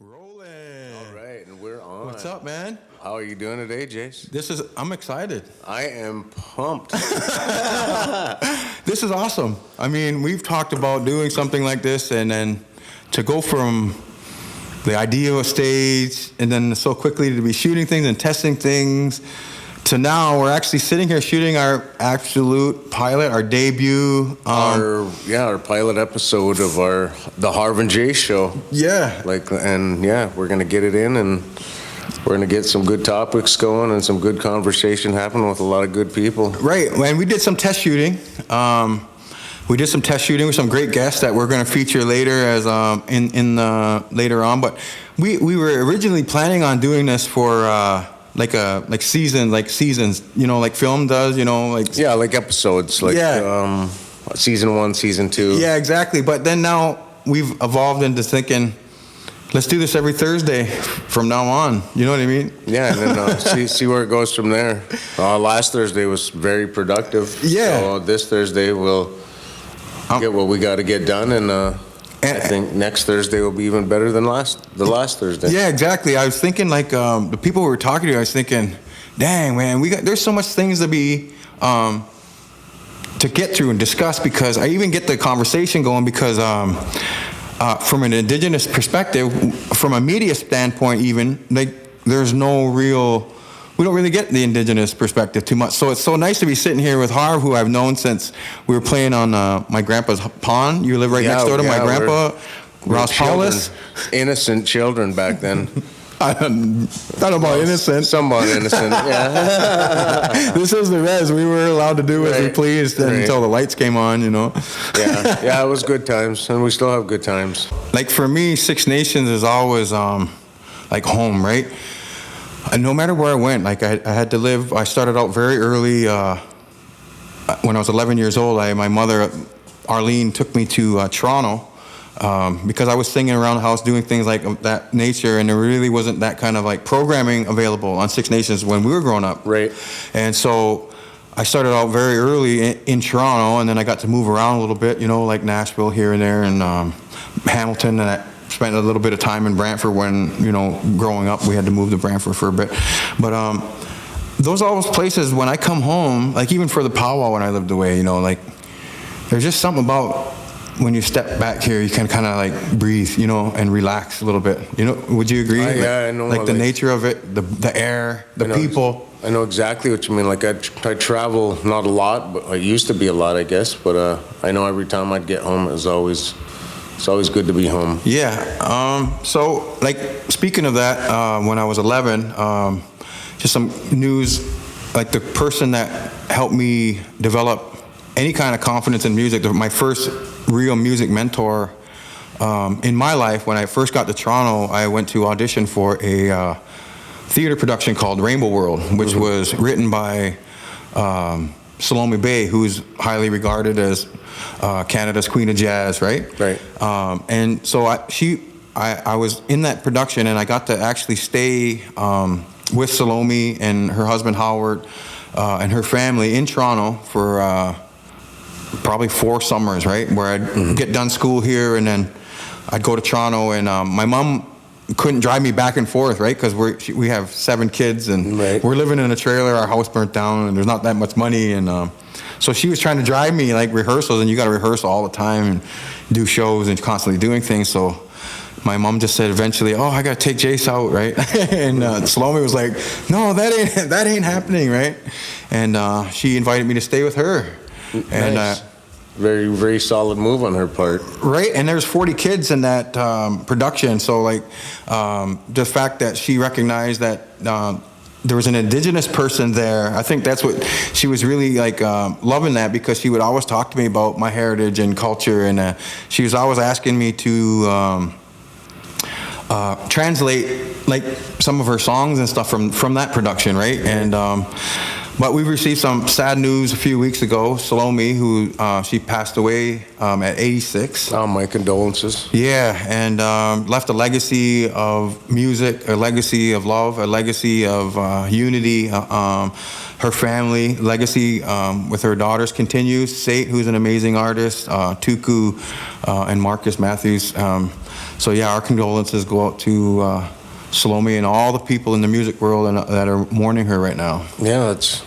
Rolling. All right, and we're on. What's up, man? How are you doing today, Jace? I'm excited. I am pumped. This is awesome. I mean, we've talked about doing something like this, and then to go from the idea of a stage, and then so quickly to be shooting things and testing things, to now we're actually sitting here shooting our absolute pilot, our debut. Our pilot episode of the Harv and Jace show. Yeah. We're gonna get it in, and we're gonna get some good topics going and some good conversation happening with a lot of good people. Right, and we did some test shooting. With some great guests that we're going to feature later as later on. But we were originally planning on doing this for seasons, you know, like film does, you know, like like episodes, season 1, season 2. Yeah, exactly. But then now we've evolved into thinking, let's do this every Thursday from now on. You know what I mean? Yeah, and then see where it goes from there. Last Thursday was very productive. Yeah. So this Thursday we'll get what we got to get done, and I think next Thursday will be even better than the last Thursday. Yeah, exactly. I was thinking the people we were talking to. I was thinking, dang man, there's so much things to be to get through and discuss, because I even get the conversation going because. From an Indigenous perspective, from a media standpoint even, we don't really get the Indigenous perspective too much. So it's so nice to be sitting here with Harv, who I've known since we were playing on my grandpa's pond. You live right next door to my grandpa, Ross Paulus. Innocent children back then. I don't know about innocent. Somewhat innocent, yeah. This is the res. We were allowed to do as we pleased until the lights came on, you know. Yeah, it was good times, and we still have good times. Like for me, Six Nations is always like home, right? And no matter where I went, like I had to live. I started out very early. When I was 11 years old, my mother, Arlene, took me to Toronto. Because I was singing around the house, doing things like that nature, and there really wasn't that kind of like programming available on Six Nations when we were growing up. Right. And so I started out very early in Toronto, and then I got to move around a little bit, you know, like Nashville here and there, and Hamilton, and I spent a little bit of time in Brantford when, you know, growing up, we had to move to Brantford for a bit. But those are all those places when I come home, like even for the powwow when I lived away, you know, like there's just something about when you step back here, you can kind of like breathe, you know, and relax a little bit. You know, would you agree? Yeah, I know. Like the nature of it, the air, the people. I know exactly what you mean. Like I travel not a lot, but I used to be a lot, I guess. But I know every time I'd get home, it's always good to be home. Yeah. So like speaking of that, when I was 11, just some news. Like the person that helped me develop any kind of confidence in music, my first real music mentor in my life, when I first got to Toronto, I went to audition for a theater production called Rainbow World, which was written by Salome Bey, who's highly regarded as Canada's Queen of Jazz, right? Right. And so I was in that production, and I got to actually stay with Salome and her husband Howard and her family in Toronto for probably 4 summers, right? Where I'd get done school here, and then I'd go to Toronto, and my mom couldn't drive me back and forth, right? Because we have 7 kids, and we're living in a trailer. Our house burnt down, and there's not that much money, and so she was trying to drive me like rehearsals, and you got to rehearse all the time and do shows and constantly doing things. So my mom just said eventually, "Oh, I got to take Jace out," right? And Salome was like, "No, that ain't happening," right? And she invited me to stay with her. Nice. And very, very solid move on her part. Right, and there's 40 kids in that production, so like the fact that she recognized that there was an Indigenous person there, I think that's what she was really like loving that, because she would always talk to me about my heritage and culture, and she was always asking me to translate like some of her songs and stuff from that production, right? And but we received some sad news a few weeks ago. Salome, who she passed away at 86. Oh, my condolences. Yeah, and left a legacy of music, a legacy of love, a legacy of unity. her family legacy with her daughters continues. Sate, who's an amazing artist, Tuku, and Marcus Matthews. So yeah, our condolences go out to Salome and all the people in the music world that are mourning her right now. Yeah, it's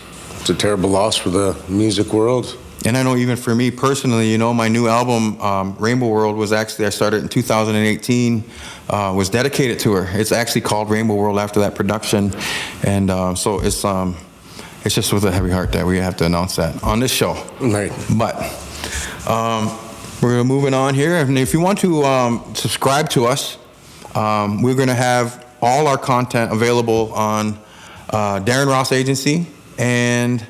a terrible loss for the music world. And I know even for me personally, you know, my new album, Rainbow World, was actually, I started in 2018, was dedicated to her. It's actually called Rainbow World after that production. And so it's just with a heavy heart that we have to announce that on this show. Right. But we're moving on here. And if you want to subscribe to us, we're going to have all our content available on Darren Ross Agency and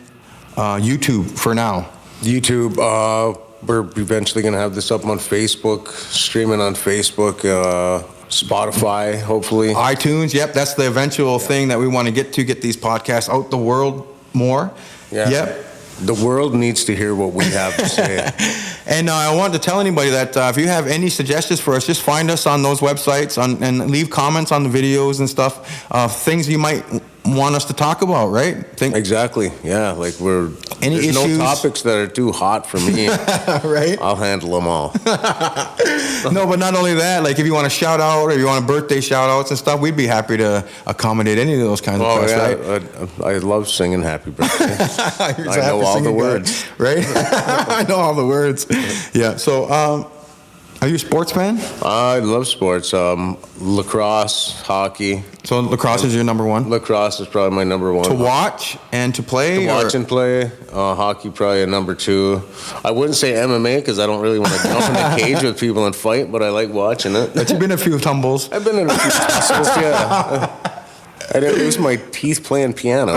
YouTube for now. YouTube, we're eventually going to have this up on Facebook, streaming on Facebook, Spotify, hopefully. iTunes, yep, that's the eventual thing that we want to get these podcasts out the world more. Yeah. Yep. The world needs to hear what we have to say. And I want to tell anybody that if you have any suggestions for us, just find us on those websites and leave comments on the videos and stuff, things you might want us to talk about, right? Exactly, yeah. Like there's no topics that are too hot for me. Right? I'll handle them all. No, but not only that, like if you want to shout out or if you want birthday shout outs and stuff, we'd be happy to accommodate any of those kinds of requests, right? I love singing happy birthday. I know all the words. Right? I know all the words. Yeah, so are you a sports fan? I love sports. Lacrosse, hockey. So lacrosse is your number one? Lacrosse is probably my number one. To watch and to play? To watch and play. Hockey probably a number two. I wouldn't say MMA because I don't really want to jump in a cage with people and fight, but I like watching it. But you've been in a few tumbles. I've been in a few tumbles, yeah. I didn't lose my teeth playing piano.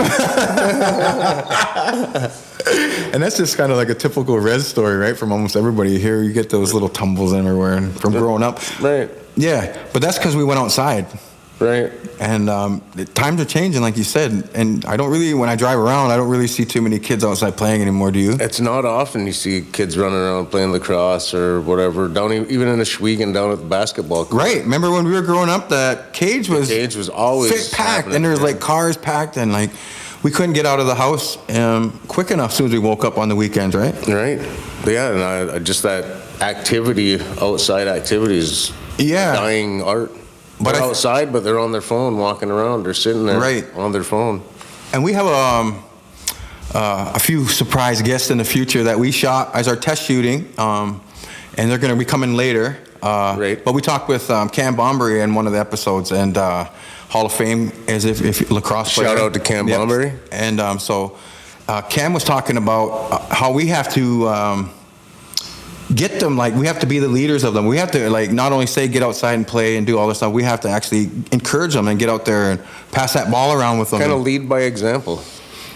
And that's just kind of like a typical Rez story, right? From almost everybody here, you get those little tumbles everywhere, and from growing up. Right. Yeah, but that's because we went outside. Right. And times are changing, like you said. And I don't really, when I drive around, I don't really see too many kids outside playing anymore. Do you? It's not often you see kids running around playing lacrosse or whatever. Down even in a Schwiegen down at the basketball court. Right. Remember when we were growing up, that cage was always packed, and there was like cars packed, and like we couldn't get out of the house quick enough as soon as we woke up on the weekends, right? Right. Yeah, and I just that activity, outside activities, dying art. But they're outside, but they're on their phone, walking around. They're sitting there on their phone. And we have a few surprise guests in the future that we shot as our test shooting, and they're going to be coming later. Right. But we talked with Cam Bombery in one of the episodes, and Hall of Fame as if lacrosse player. Shout out to Cam Bombery. And so Cam was talking about how we have to get them, like we have to be the leaders of them. We have to like not only say get outside and play and do all this stuff, we have to actually encourage them and get out there and pass that ball around with them. Kind of lead by example.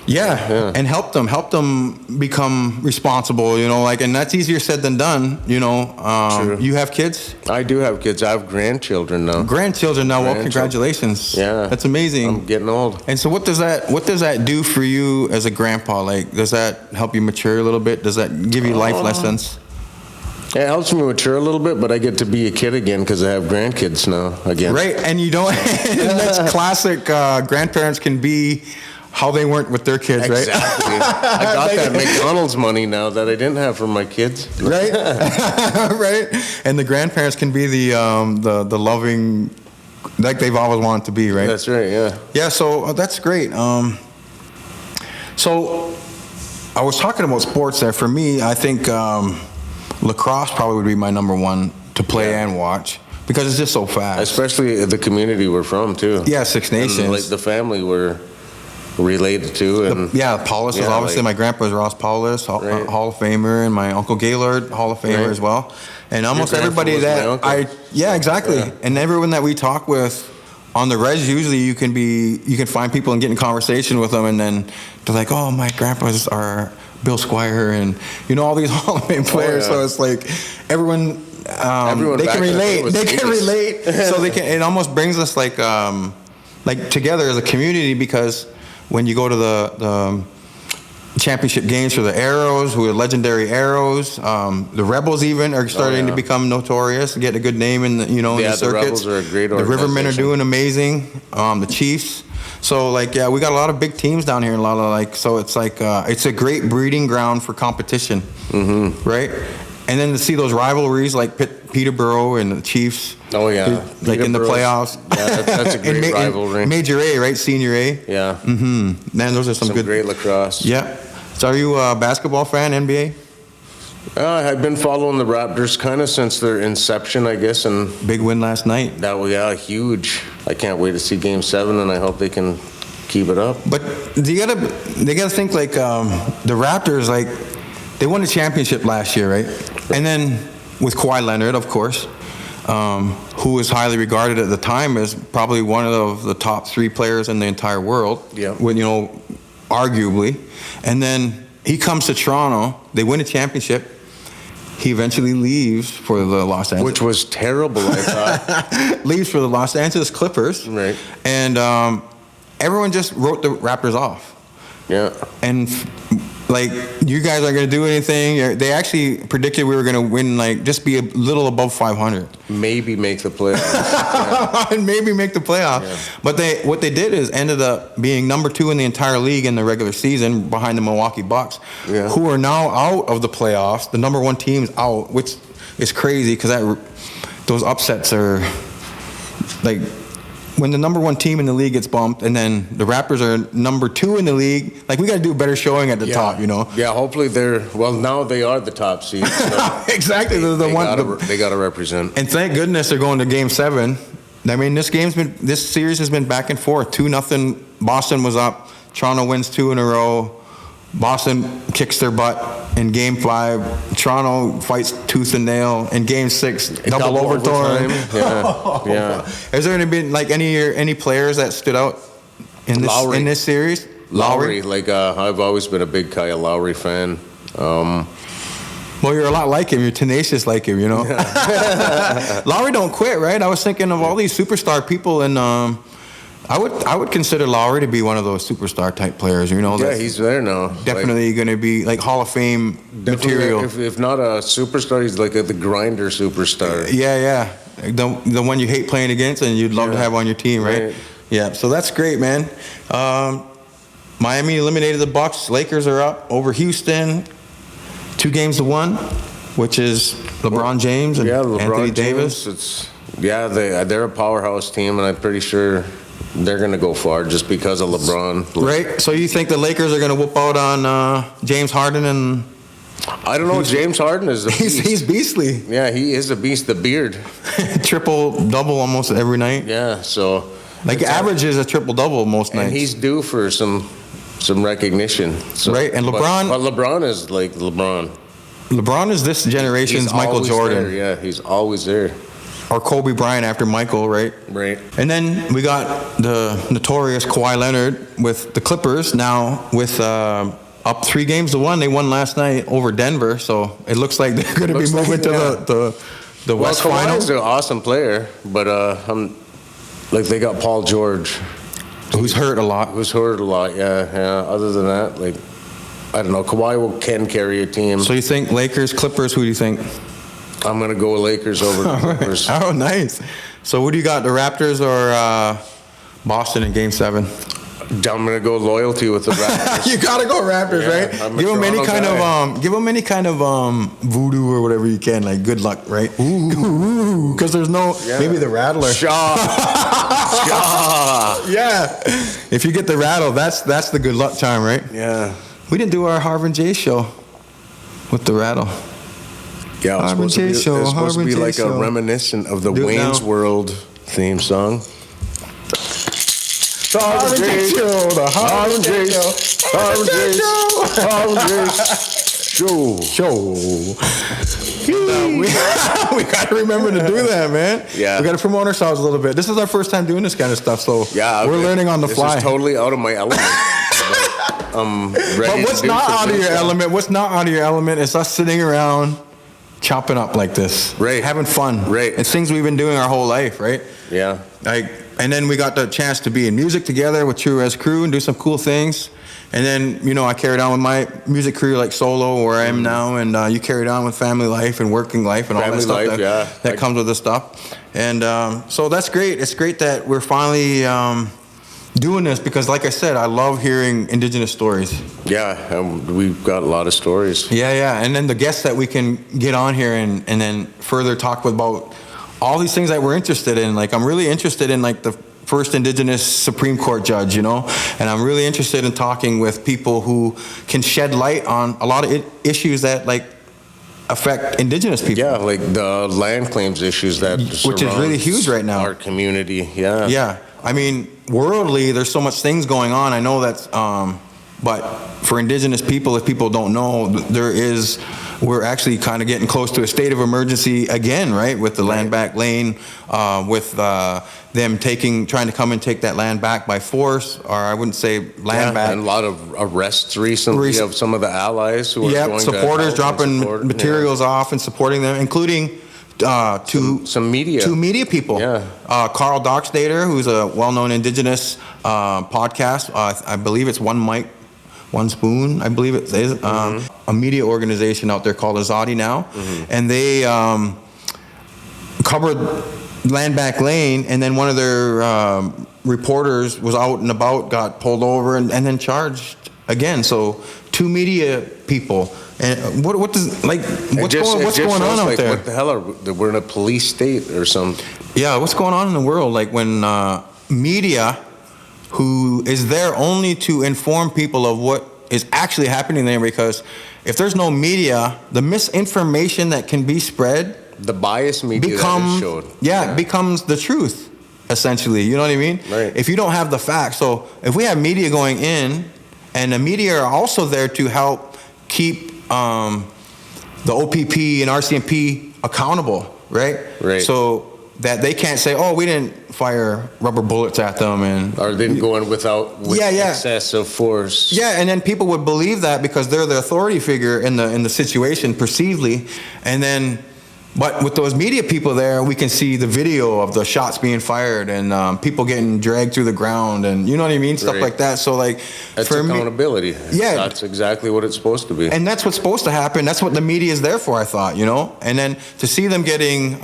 Yeah, and help them become responsible, you know, like, and that's easier said than done, you know. True. You have kids? I do have kids. I have grandchildren now. Well, congratulations. Yeah. That's amazing. I'm getting old. And so what does that do for you as a grandpa? Like, does that help you mature a little bit? Does that give you life lessons? It helps me mature a little bit, but I get to be a kid again because I have grandkids now again. Right, and you don't, that's classic, grandparents can be how they weren't with their kids, right? Exactly. I got that McDonald's money now that I didn't have for my kids. Right, right. And the grandparents can be the loving, like they've always wanted to be, right? That's right. Yeah. Yeah. So that's great. So I was talking about sports there. For me, I think lacrosse probably would be my number one to play and watch because it's just so fast. Especially the community we're from too. Yeah, Six Nations. And, like the family we're related to. And Paulus is obviously my grandpa's Ross Paulus, Hall of Famer, and my uncle Gaylord, Hall of Famer as well. And almost everybody that exactly. Yeah. And everyone that we talk with on the res, usually you can find people and get in conversation with them, and then they're like, oh, my grandpa's are Bill Squire, and you know all these Hall of Fame players. So it's like everyone they can relate. They can relate. So they can. It almost brings us like together as a community, because when you go to the championship games for the Arrows, who are legendary Arrows, the Rebels even are starting to become notorious, get a good name in the in the circuits. The Rebels are a great organization. The Rivermen are doing amazing. The Chiefs. So like, yeah, we got a lot of big teams down here, and a lot of like, so it's like, it's a great breeding ground for competition, right? And then to see those rivalries like Peterborough and the Chiefs. Oh yeah, like in the playoffs. Yeah, that's a great rivalry. Major A, right? Senior A. Yeah. Man, those are some good. Great lacrosse. Yeah. So are you a basketball fan, NBA? I've been following the Raptors kind of since their inception, I guess, and big win last night. That was huge. I can't wait to see Game 7, and I hope they can keep it up. But they gotta think like the Raptors, like they won the championship last year, right? And then with Kawhi Leonard, of course, who was highly regarded at the time as probably one of the top 3 players in the entire world. Yeah. When, arguably, and then he comes to Toronto. They win a championship. He eventually leaves for the Los Angeles, which was terrible, I thought. Leaves for the Los Angeles Clippers, right? And everyone just wrote the Raptors off. Yeah. And like, you guys aren't going to do anything. They actually predicted we were going to win, like, just be a little above 500. Maybe make the playoffs. And maybe make the playoffs. Yeah. But what they did is ended up being number 2 in the entire league in the regular season behind the Milwaukee Bucks, who are now out of the playoffs. The number 1 team's out, which is crazy because those upsets are like, when the number 1 team in the league gets bumped, and then the Raptors are number 2 in the league, like, we got to do a better showing at the top, Yeah, hopefully now they are the top seed. So exactly, they got to represent. And thank goodness they're going to Game 7. I mean, this series has been back and forth. 2-0. Boston was up. Toronto wins 2 in a row. Boston kicks their butt in Game 5. Toronto fights tooth and nail in Game 6. Double overtime. Yeah. Has there been like any players that stood out in this series? Lowry. Like I've always been a big Kyle Lowry fan. Well, you're a lot like him. You're tenacious like him. Lowry don't quit, right? I was thinking of all these superstar people, and I would consider Lowry to be one of those superstar type players. Yeah, he's there now. Definitely going to be like Hall of Fame material. If not a superstar, he's like the grinder superstar. Yeah. The one you hate playing against and you'd love to have on your team, right? Yeah. So that's great, man. Miami eliminated the Bucks. Lakers are up over Houston, 2-1, which is LeBron James and Anthony Davis. They're a powerhouse team, and I'm pretty sure they're going to go far just because of LeBron. Right. So you think the Lakers are going to whoop out on James Harden and? I don't know. James Harden is a beast. He's beastly. Yeah, he is a beast. The beard. Triple-double almost every night. Yeah. So like averages a triple-double most nights. And he's due for some recognition. So, right. And LeBron. But LeBron is like LeBron. LeBron is this generation's Michael Jordan. There. Yeah, he's always there. Or Kobe Bryant after Michael, right? Right. And then we got the notorious Kawhi Leonard with the Clippers now with up 3-1. They won last night over Denver, so it looks like they're going to be moving to the West Final. Kawhi's an awesome player, but they got Paul George. Who's hurt a lot. Yeah. Other than that, like, I don't know. Kawhi can carry a team. So you think Lakers, Clippers, who do you think? I'm going to go with Lakers over the Clippers. Oh, nice. So what do you got, the Raptors or Boston in Game 7? I'm going to go loyalty with the Raptors. You got to go Raptors, right? Give them any kind of voodoo or whatever you can, like good luck, right? Ooh, because there's maybe the Rattler. Shaw. Yeah. If you get the Rattle, that's the good luck time, right? Yeah. We didn't do our Harv and Jace show with the Rattle. Yeah, it's supposed to be like a reminiscent of the Wayne's World theme song. The Harv and Jace show. The Harv and Jace show. We got to remember to do that, man. Yeah. We got to promote ourselves a little bit. This is our first time doing this kind of stuff, so we're learning on the fly. This is totally out of my element. But what's not out of your element? What's not out of your element is us sitting around chopping up like this, right? Having fun, right? It's things we've been doing our whole life, right? Yeah. And then we got the chance to be in music together with TruRez Crew and do some cool things. And then I carried on with my music career like solo where I am now, and you carried on with family life and working life and all that stuff that comes with this stuff. And so that's great. It's great that we're finally doing this because, like I said, I love hearing Indigenous stories. Yeah, we've got a lot of stories. Yeah, and then the guests that we can get on here and then further talk about all these things that we're interested in. Like, I'm really interested in, like, the first Indigenous Supreme Court judge, and I'm really interested in talking with people who can shed light on a lot of issues that, like, affect Indigenous people. Yeah, like the land claims issues that which is really huge right now. Our community, yeah. Yeah, I mean, worldly, there's so much things going on. I know that's, but for Indigenous people, if people don't know, we're actually kind of getting close to a state of emergency again, right? With the Landback lane, with them trying to come and take that land back by force, or I wouldn't say land back. And a lot of arrests recently of some of the allies who are going supporters dropping materials off and supporting them, including some media. Two media people. Yeah. Carl Dockstader, who's a well-known Indigenous podcast. I believe it's One Mic, One Spoon, I believe it is. A media organization out there called Azadi now. And they covered Landback Lane, and then one of their reporters was out and about, got pulled over, and then charged again. So two media people. And what's going on out there? What the hell we're in a police state or something? Yeah, what's going on in the world? Like when media, who is there only to inform people of what is actually happening there, because if there's no media, the misinformation that can be spread, the bias media that is showed, becomes the truth, essentially. You know what I mean? Right. If you don't have the facts, so if we have media going in, and the media are also there to help keep the OPP and RCMP accountable, right? Right. So that they can't say, "Oh, we didn't fire rubber bullets at them," or didn't go in with excessive force. Yeah, and then people would believe that because they're the authority figure in the situation, perceivedly, and then. But with those media people there, we can see the video of the shots being fired and people getting dragged through the ground, and you know what I mean, stuff like that. So like, that's accountability. That's exactly what it's supposed to be. And that's what's supposed to happen. That's what the media is there for, I thought. And then to see them getting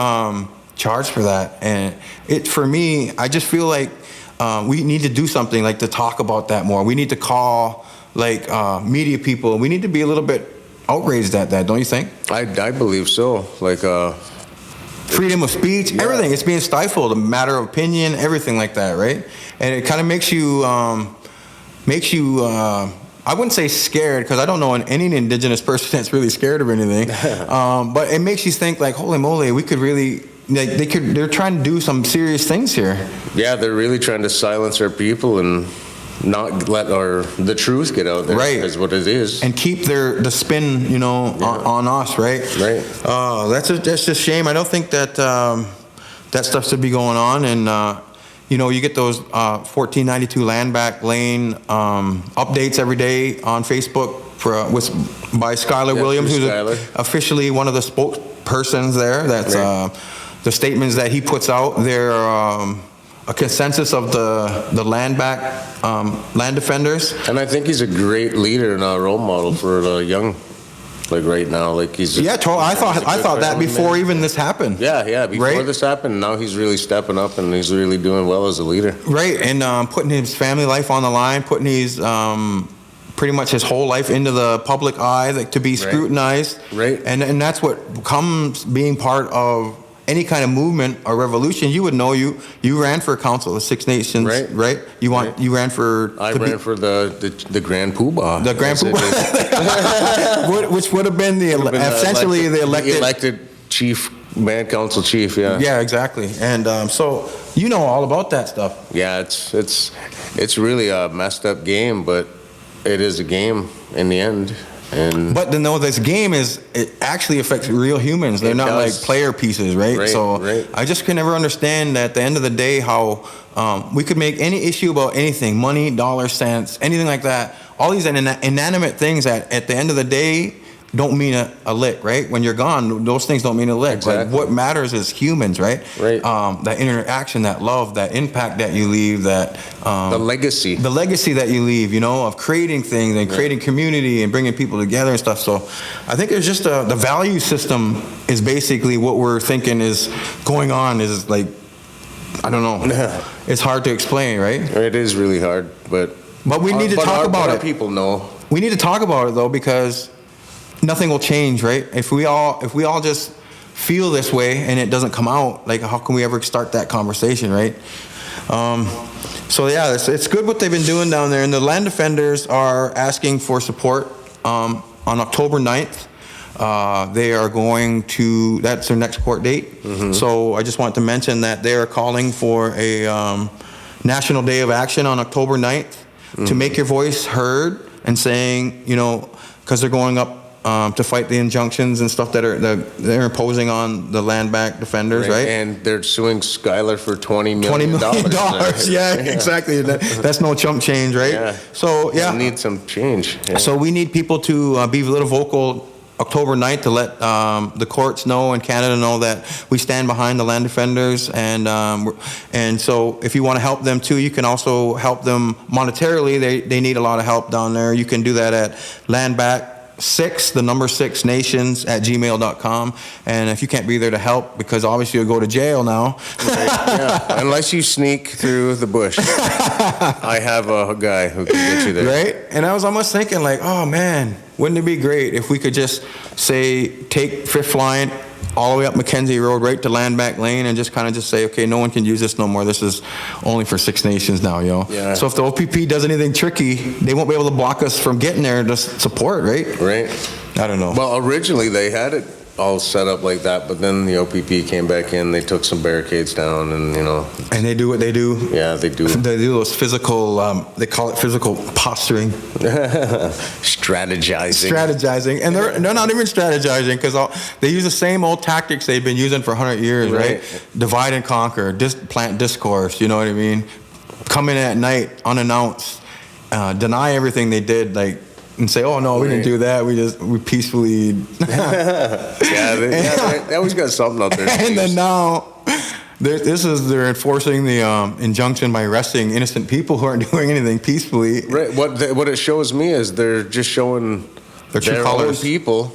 charged for that, and for me, I just feel like we need to do something, like to talk about that more. We need to call like media people. We need to be a little bit outraged at that, don't you think? I believe so. Like freedom of speech, everything. It's being stifled, a matter of opinion, everything like that, right? And it kind of makes you I wouldn't say scared, because I don't know any Indigenous person that's really scared of anything. But it makes you think, like, holy moly, we could really, like, they're trying to do some serious things here. Yeah, they're really trying to silence our people and not let the truth get out there, right? Is what it is, and keep the spin, on us, right? Right. That's just shame. I don't think that that stuff should be going on, and you get those 1492 Landback Lane updates every day on Facebook by Syler Williams, who's officially one of the spokespersons there. That's the statements that he puts out. They're a consensus of the Landback land defenders, and I think he's a great leader and a role model for the young, like right now. Like he's I thought that before even this happened. Before this happened, now he's really stepping up and he's really doing well as a leader. Right, and putting his family life on the line, putting his pretty much his whole life into the public eye, like, to be scrutinized. Right, and that's what comes being part of any kind of movement or revolution. You would know, you ran for council of Six Nations, right? You ran for... I ran for the Grand Poobah. The Grand Poobah. Which would have been essentially the elected chief, man council chief, yeah. Yeah, exactly. And so you know all about that stuff. Yeah, it's really a messed up game, but it is a game in the end. But this game it actually affects real humans. They're not like player pieces, right? So I just can never understand that at the end of the day how we could make any issue about anything, money, dollars, cents, anything like that. All these inanimate things that at the end of the day don't mean a lick, right? When you're gone, those things don't mean a lick. Exactly. Like, what matters is humans, right? Right. That interaction, that love, that impact that you leave, that the legacy that you leave, of creating things and creating community and bringing people together and stuff. So I think there's just the value system is basically what we're thinking is going on, is like I don't know. It's hard to explain, right? It is really hard, but we need to talk about it. People know. We need to talk about it though, because nothing will change, right? If we all just feel this way and it doesn't come out, like how can we ever start that conversation, right? So yeah, it's good what they've been doing down there, and the land defenders are asking for support on October 9th. They are going to, that's their next court date. Mm-hmm. So I just want to mention that they are calling for a National Day of Action on October 9th to make your voice heard, and saying, you know, because they're going up to fight the injunctions and stuff that they're imposing on the Landback defenders, right? And they're suing Syler for $20 million. Yeah, exactly. That's no chump change, right? Yeah. So yeah, we need some change. Yeah. So we need people to be a little vocal October 9th to let the courts know and Canada know that we stand behind the land defenders, and so if you want to help them too, you can also help them monetarily. They need a lot of help down there. You can do that at Landback6, the number 6 nations at gmail.com. And if you can't be there to help, because obviously you'll go to jail now. Right, yeah. Unless you sneak through the bush. I have a guy who can get you there. Right? And I was almost thinking like, oh man, wouldn't it be great if we could just say, take 5th Line all the way up Mackenzie Road right to Landback Lane, and just kind of just say, okay, no one can use this no more. This is only for 6 nations now, yo. Yeah. So if the OPP does anything tricky, they won't be able to block us from getting there to support, right? Right. I don't know. Well, originally they had it all set up like that, but then the OPP came back in, they took some barricades down, and you know. And they do what they do. Yeah, they do. They do those physical, they call it physical posturing. Strategizing. And they're not even strategizing, because they use the same old tactics they've been using for 100 years, right? Divide and conquer, plant discourse, you know what I mean? Come in at night, unannounced, deny everything they did, like, and say, oh no, we didn't do that. We peacefully. They always got something out there. And then now, they're enforcing the injunction by arresting innocent people who aren't doing anything peacefully. Right. What it shows me is they're just showing their own people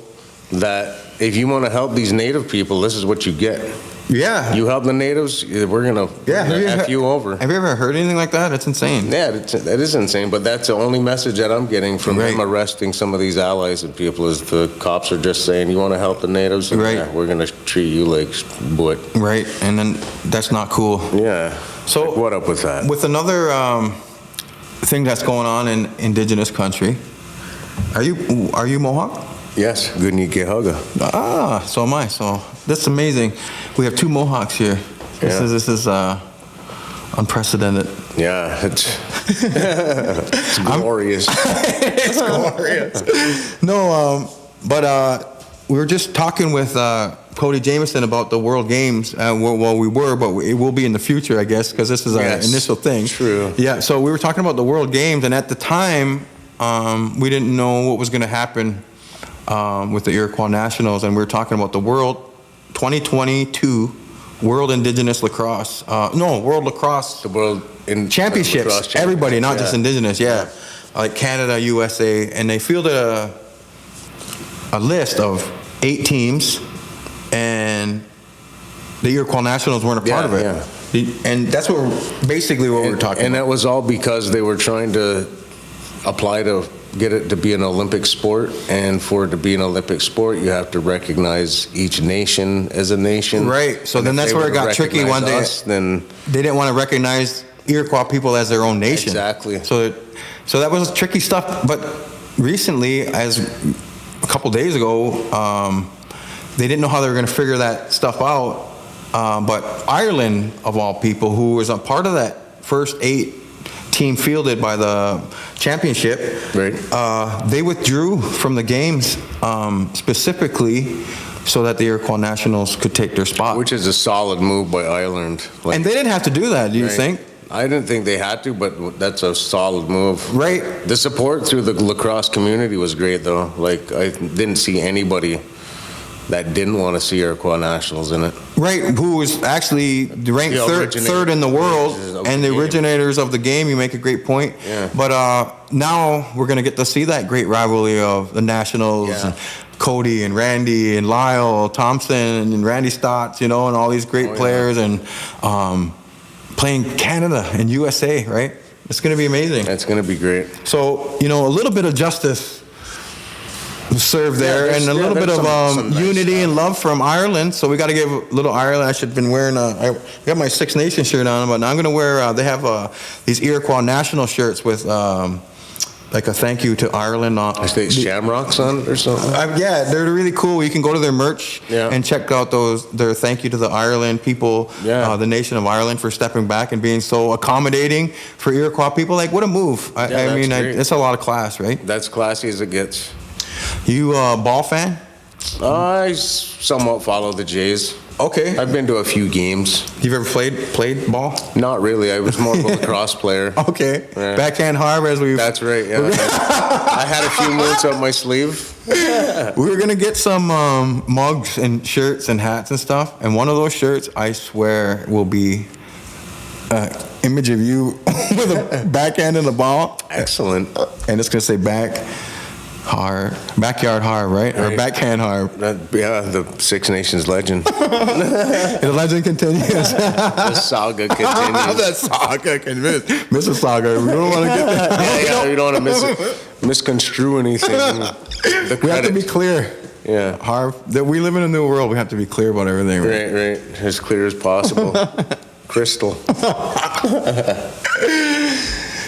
that if you want to help these native people, this is what you get. Yeah. You help the natives, we're gonna F you over. Have you ever heard anything like that? It's insane. Yeah, that is insane, but that's the only message that I'm getting from them arresting some of these allies and people, is the cops are just saying, you want to help the natives? And yeah, we're going to treat you like what? Right, and then that's not cool. Yeah. So like, what up with that? With another thing that's going on in Indigenous country, are you Mohawk? Yes, Gunigehaga. Ah, so am I. So that's amazing. We have 2 Mohawks here. This is unprecedented. Yeah, it's glorious. It's glorious. No, but we were just talking with Cody Jameson about the World Games. Well, we were, but it will be in the future, I guess, because this is our initial thing. True. Yeah. So we were talking about the World Games, and at the time, we didn't know what was going to happen with the Iroquois Nationals, and we were talking about the World 2022 World Indigenous Lacrosse. World Lacrosse. The World Championships. Lacrosse Everybody, not just Indigenous. Yeah. Like Canada, USA, and they fielded a list of 8 teams, and the Iroquois Nationals weren't a part of it. Yeah. And that's basically what we were talking about. And that was all because they were trying to apply to get it to be an Olympic sport, and for it to be an Olympic sport, you have to recognize each nation as a nation. Right. So then that's where it got tricky one day. Then they didn't want to recognize Iroquois people as their own nation. Exactly. So that was tricky stuff. But recently, as a couple days ago, they didn't know how they were going to figure that stuff out. But Ireland, of all people, who was a part of that first 8 team fielded by the championship, they withdrew from the games specifically so that the Iroquois Nationals could take their spot. Which is a solid move by Ireland. And they didn't have to do that, do you think? I didn't think they had to, but that's a solid move. Right. The support through the lacrosse community was great, though. Like, I didn't see anybody that didn't want to see Iroquois Nationals in it. Right, who was actually ranked third in the world, and the originators of the game. You make a great point. Yeah. But now we're going to get to see that great rivalry of the Nationals, and Cody and Randy and Lyle Thompson and Randy Stotts, and all these great players. And playing Canada and USA, right? It's going to be amazing. It's going to be great. So, you know, a little bit of justice served there, and a little bit of some nice unity stuff. And love from Ireland. So we got to give a little Ireland. I should have been wearing I got my Six Nations shirt on, but now I'm going to wear, they have these Iroquois national shirts with like a thank you to Ireland. Is they shamrocks on it or something? Yeah, they're really cool. You can go to their merch and check out their thank you to the Ireland people, the nation of Ireland, for stepping back and being so accommodating for Iroquois people. Like, what a move. I mean, it's a lot of class, right? That's classy as it gets. You a ball fan? I somewhat follow the Jays. Okay. I've been to a few games. You've ever played ball? Not really. I was more of a lacrosse player. Okay. Yeah. Backhand Harv, as we've... That's right, yeah. I had a few moves up my sleeve. We were going to get some mugs and shirts and hats and stuff, and one of those shirts, I swear, will be an image of you with a backhand and a ball. Excellent. And it's going to say Backyard Harv, right? Or Backhand Harv. The Six Nations legend. The legend continues. The saga continues. The saga continues. Mississauga. We don't want to get that. We don't want to misconstrue anything. We have to be clear. Yeah. Harv, that we live in a new world. We have to be clear about everything. Right. As clear as possible. Crystal.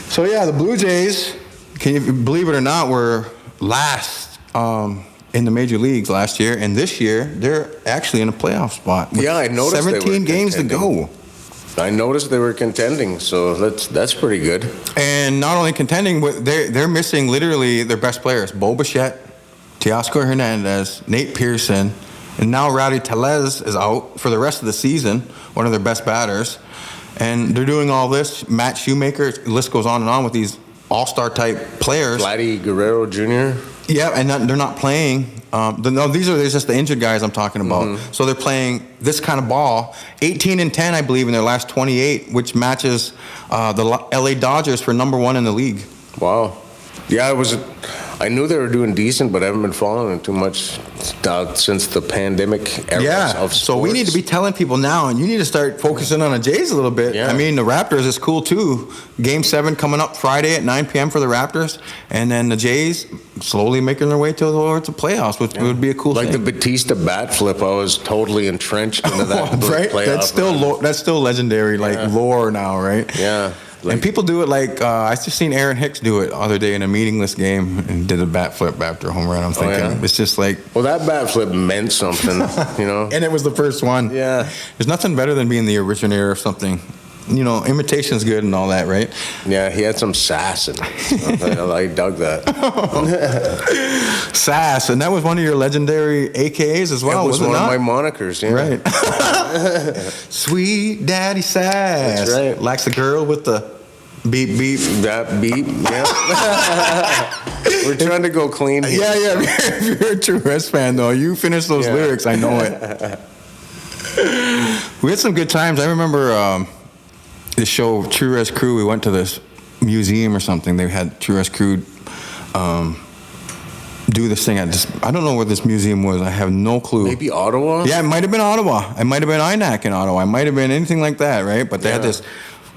So, yeah, the Blue Jays, can you believe it or not, were last in the major leagues last year, and this year they're actually in a playoff spot. Yeah, I noticed 17 games to go. I noticed they were contending, so that's pretty good. And not only contending, but they're missing literally their best players: Bo Bichette, Teoscar Hernandez, Nate Pearson, and now Rowdy Tellez is out for the rest of the season, one of their best batters. And they're doing all this. Matt Shoemaker, the list goes on and on with these all-star type players. Vladdy Guerrero Jr. Yeah, and they're not playing. These are just the injured guys I'm talking about. Mm-hmm. So they're playing this kind of ball. 18-10, I believe, in their last 28, which matches the LA Dodgers for number 1 in the league. Wow. Yeah, I knew they were doing decent, but I haven't been following it too much since the pandemic era of sports. So we need to be telling people now, and you need to start focusing on the Jays a little bit. Yeah. I mean, the Raptors is cool too. Game 7 coming up Friday at 9 p.m. for the Raptors, and then the Jays slowly making their way towards the playoffs, which would be a cool thing. Like the Batista bat flip, I was totally entrenched into that right? playoff. That's still legendary, lore now, right? Yeah. And people do it I just seen Aaron Hicks do it the other day in a meaningless game and did a bat flip after a home run. I'm thinking, it's just like... Well, that bat flip meant something, you know? And it was the first one. Yeah. There's nothing better than being the originator of something. You know, imitation's good and all that, right? Yeah, he had some sass in it. I dug that. Sass, and that was one of your legendary AKAs as well, was it not? Of my monikers, yeah. Right. Sweet Daddy Sass. That's right. Likes the girl with the beep, beep. That beep, yeah. We're trying to go clean here. Yeah. If you're a TruRez fan, though, you finish those lyrics, I know it. We had some good times. I remember... the show TruRez Crew, we went to this museum or something. They had TruRez Crew do this thing at I don't know where this museum was. I have no clue. Maybe Ottawa? Yeah, it might have been Ottawa. It might have been INAC in Ottawa. It might have been anything like that, right? But they had this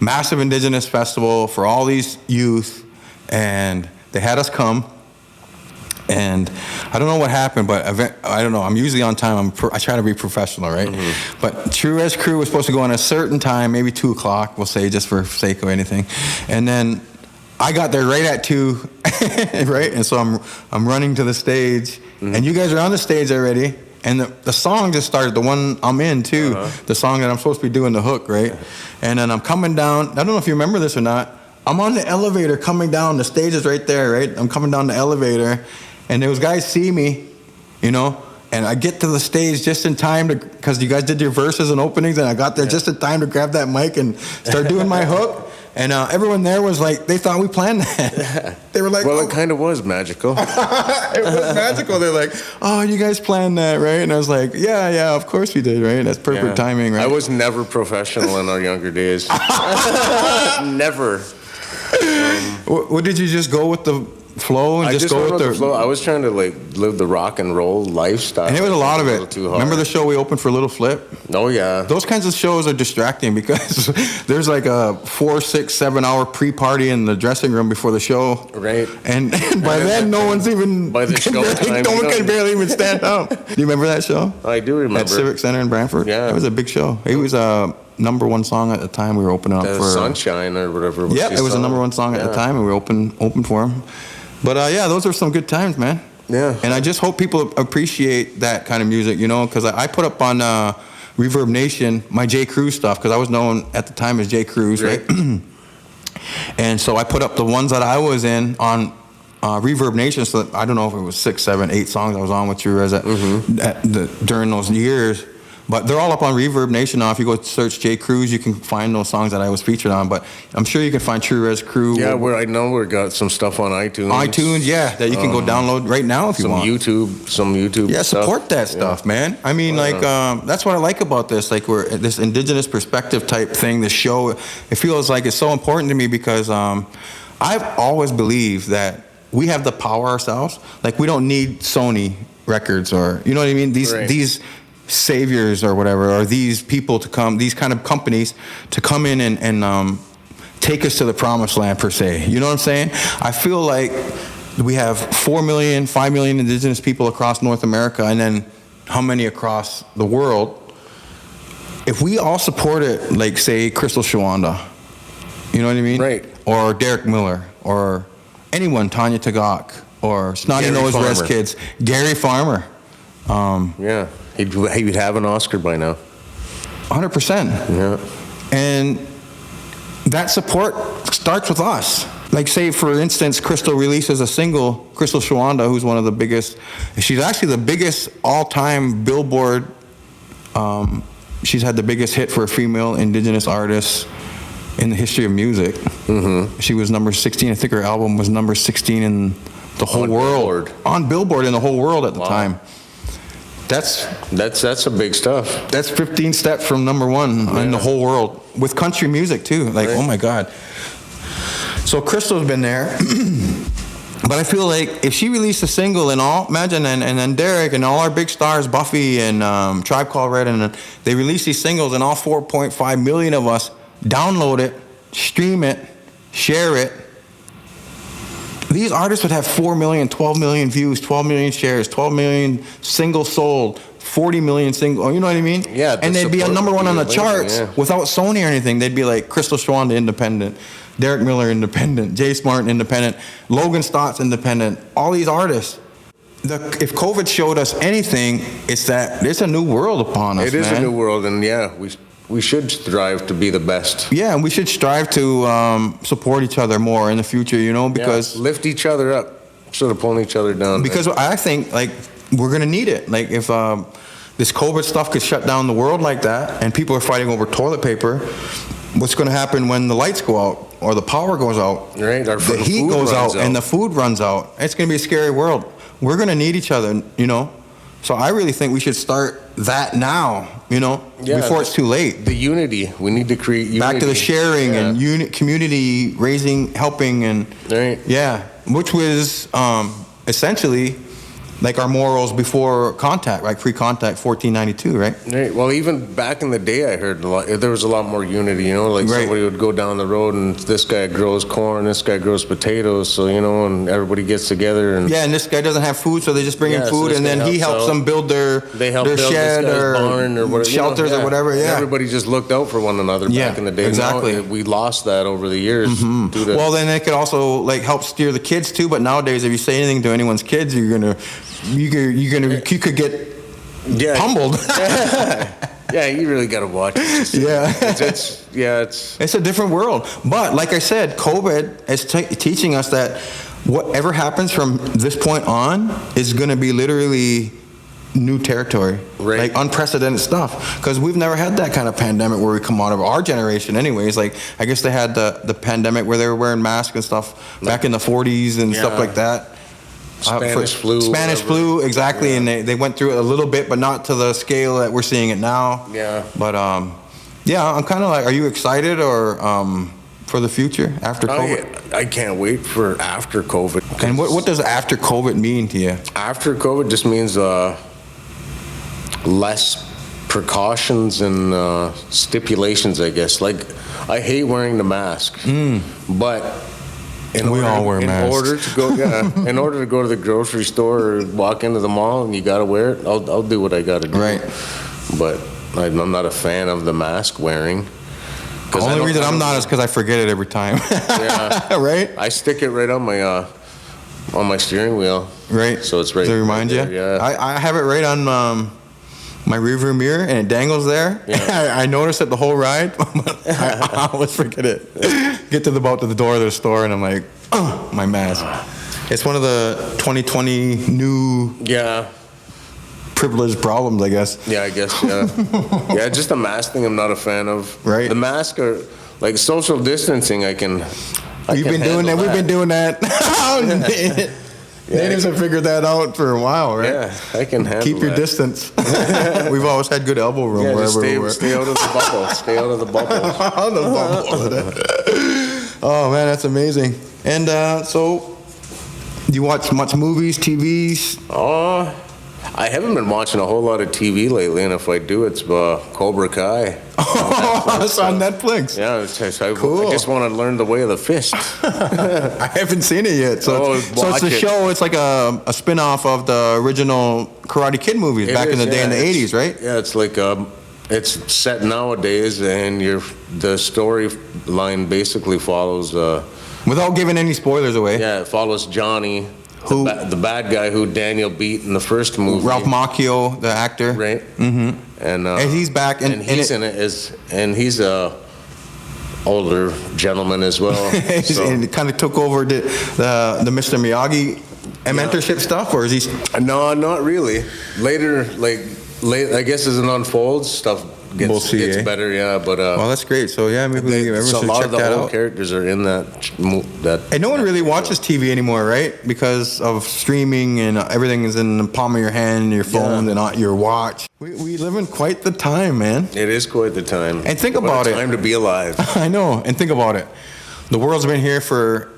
massive Indigenous festival for all these youth, and they had us come. And I don't know what happened, but I don't know. I'm usually on time. I try to be professional, right? Mm-hmm. But TruRez Crew was supposed to go on a certain time, maybe 2 o'clock, we'll say, just for sake of anything. And then I got there right at 2, right? And so I'm running to the stage, and you guys are on the stage already. And the song just started, the one I'm in, too, the song that I'm supposed to be doing the hook, right? And then I'm coming down. I don't know if you remember this or not. I'm on the elevator coming down. The stage is right there, right? I'm coming down the elevator. And those guys see me, you know, and I get to the stage just in time because you guys did your verses and openings, and I got there just in time to grab that mic and start doing my hook. And everyone there was like, they thought we planned that. They were like, well, it kind of was magical. It was magical. They're like, oh, you guys planned that, right? And I was like, yeah, of course we did, right? That's perfect timing, right? I was never professional in our younger days. Never. What did you just go with flow and just go with the flow. I was trying to like live the rock and roll lifestyle. And it was a lot of it. Remember the show we opened for Little Flip? Oh, yeah. Those kinds of shows are distracting because there's like a 4, 6, 7 hour pre-party in the dressing room before the show. Right. And by then, no one's even... By the show time, no one can barely even stand up. Do you remember that show? I do remember. At Civic Center in Brantford? Yeah. It was a big show. It was number one song at the time we were opening up for Sunshine or whatever. Yeah, it was the number one song at the time, and we were open for him. But yeah, those are some good times, man. Yeah. And I just hope people appreciate that kind of music, you know, because I put up on Reverb Nation my JayCruise stuff, because I was known at the time as JayCruise, right? And so I put up the ones that I was in on Reverb Nation. So I don't know if it was 6, 7, 8 songs I was on with TruRez during those years. But they're all up on Reverb Nation now. If you go search JayCruise, you can find those songs that I was featured on. But I'm sure you can find TruRez Crew. Yeah, I know we got some stuff on iTunes. iTunes, yeah, that you can go download right now if you want. Some YouTube. Yeah, support that stuff, man. I mean, that's what I like about this. Like, we're this Indigenous perspective type thing. This show, it feels like it's so important to me because I've always believed that we have the power ourselves. Like, we don't need Sony records or, you know what I mean? These saviors or whatever, or these people to come, these kind of companies to come in and take us to the promised land, per se. You know what I'm saying? I feel like we have 4 million, 5 million Indigenous people across North America, and then how many across the world? If we all supported, like, say, Crystal Shawanda, you know what I mean? Right. Or Derek Miller, or anyone, Tanya Tagaq, or Snotty Nose Res Kids, Gary Farmer. Yeah. He would have an Oscar by now. 100%. Yeah. And that support starts with us. Like, say, for instance, Crystal releases a single, Crystal Shawanda, who's one of the biggest, she's actually the biggest all-time Billboard, she's had the biggest hit for a female Indigenous artist in the history of music. Mm-hmm. She was number 16. I think her album was number 16 in the whole world. Billboard. On Billboard in the whole world at the time. That's some big stuff. That's 15 steps from number one in the whole world, with country music too. Like, oh my God. So Crystal's been there. But I feel like if she released a single and imagine, and then Derek and all our big stars, Buffy and Tribe Called Red, and they release these singles, and all 4.5 million of us download it, stream it, share it. These artists would have 4 million, 12 million views, 12 million shares, 12 million singles sold, 40 million single, you know what I mean? Yeah. And they'd be a number one on the charts without Sony or anything. They'd be like Crystal Shawanda independent, Derek Miller independent, Jace Martin independent, Logan Stott's independent, all these artists. If COVID showed us anything, it's that it's a new world upon us, It is a new world, and we should strive to be the best. Yeah, and we should strive to support each other more in the future, you know, because... lift each other up instead of pulling each other down. Because I think, like, we're going to need it. Like, if this COVID stuff could shut down the world like that, and people are fighting over toilet paper, what's going to happen when the lights go out or the power goes out? Right. The heat goes out and the food runs out. It's going to be a scary world. We're going to need each other, you know. So I really think we should start that now, you know, before it's too late. The unity. We need to create unity. Back to the sharing and community raising, helping, and which was essentially like our morals before contact, right? Pre-contact, 1492, right? Right. Well, even back in the day, I heard there was a lot more unity, you know, like somebody would go down the road and this guy grows corn, this guy grows potatoes, so, you know, and everybody gets together. And this guy doesn't have food, so they just bring him food, and then he helps them build their shed or barn or whatever, shelters or whatever, Everybody just looked out for one another back in the day. Exactly. Now, we lost that over the years. Mm-hmm. Well, then it could also, like, help steer the kids, too, but nowadays, if you say anything to anyone's kids, you could get pummeled. Yeah, you really got to watch it. It's a different world. But like I said, COVID is teaching us that whatever happens from this point on is going to be literally new territory, like unprecedented stuff. Because we've never had that kind of pandemic where we come out of our generation, anyways. Like, I guess they had the pandemic where they were wearing masks and stuff back in the 40s and stuff like that. Spanish flu, exactly, and they went through it a little bit, but not to the scale that we're seeing it now. Yeah. But I'm kind of like, are you excited or for the future after COVID? I can't wait for after COVID. And what does after COVID mean to you? After COVID just means less precautions and stipulations, I guess. Like, I hate wearing the mask, but in order to go to the grocery store or walk into the mall and you got to wear it, I'll do what I got to do. Right. But I'm not a fan of the mask wearing. The only reason I'm not is because I forget it every time. Yeah. Right? I stick it right on my steering wheel. Right. So it's right. Does it remind right you? There, yeah. I have it right on my rearview mirror, and it dangles there. Yeah. I notice it the whole ride. I always forget it. Get to the door of the store, and I'm like, oh, my mask. It's one of the 2020 new privileged problems, I guess. Yeah, I guess, yeah. Yeah, just the mask thing I'm not a fan of. Right. The mask or, like, social distancing, I can We've been doing that. We've been doing that. Natives have figured that out for a while, right? Yeah, I can handle Keep your distance. We've always had good elbow room wherever we were. Stay out of the bubble. Stay out of the bubble. Oh, man, that's amazing. And so, you watch much movies, TVs? Oh, I haven't been watching a whole lot of TV lately, and if I do, it's Cobra Kai. It's on Netflix. Yeah, cool. I just want to learn the way of the fist. I haven't seen it yet. So it's a show. It's like a spin-off of the original Karate Kid movies back in the day in the 80s, right? Yeah, it's like it's set nowadays, and the storyline basically follows. Without giving any spoilers away. Yeah, it follows Johnny. The bad guy who Daniel beat in the first movie. Ralph Macchio, the actor. Right. Mm-hmm. And he's back. And he's in it and he's a older gentleman as well. And it kind of took over the Mr. Miyagi mentorship stuff, or is he? No, not really. Later, I guess as it unfolds, stuff gets better. Yeah, but well, that's great. So yeah, maybe everyone should check that out. A lot of the old characters are in that. And no one really watches TV anymore, right? Because of streaming and everything is in the palm of your hand, your phone, and not your watch. We live in quite the time, man. It is quite the time. And think about it. Time to be alive. I know. And think about it. The world's been here for,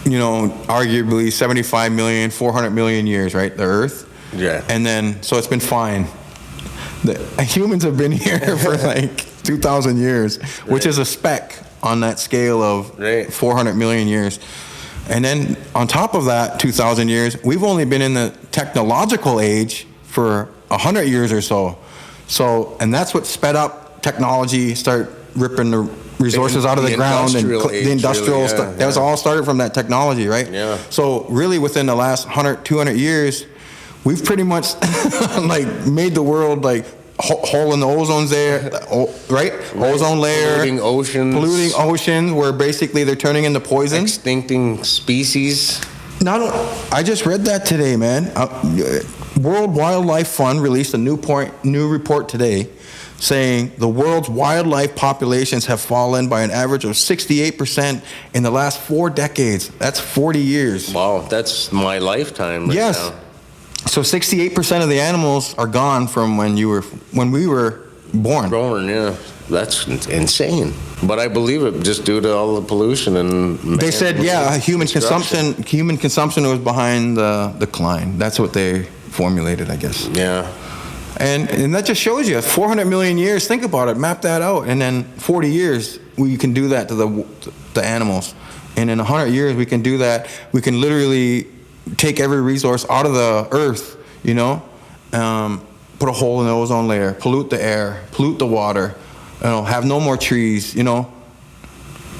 arguably 75 million, 400 million years, right? The Earth. Yeah. And then, so it's been fine. Humans have been here for like 2,000 years, which is a speck on that scale of 400 million years. And then on top of that 2,000 years, we've only been in the technological age for 100 years or so. And that's what sped up technology, start ripping the resources out of the ground, and the industrial stuff. That was all started from that technology, right? Yeah. So really within the last 100, 200 years, we've pretty much made the world like hole in the ozone there, right? Ozone layer. Polluting oceans where basically they're turning into poison. Extincting species. I just read that today, man. World Wildlife Fund released a new report today saying the world's wildlife populations have fallen by an average of 68% in the last 4 decades. That's 40 years. Wow, that's my lifetime right now. So 68% of the animals are gone from when we were born. Yeah. That's insane. But I believe it just due to all the pollution and they said, human consumption was behind the decline. That's what they formulated, I guess. Yeah. And that just shows you 400 million years. Think about it. Map that out. And then 40 years, we can do that to the animals. And in 100 years, we can do that. We can literally take every resource out of the earth, put a hole in the ozone layer, pollute the air, pollute the water, have no more trees,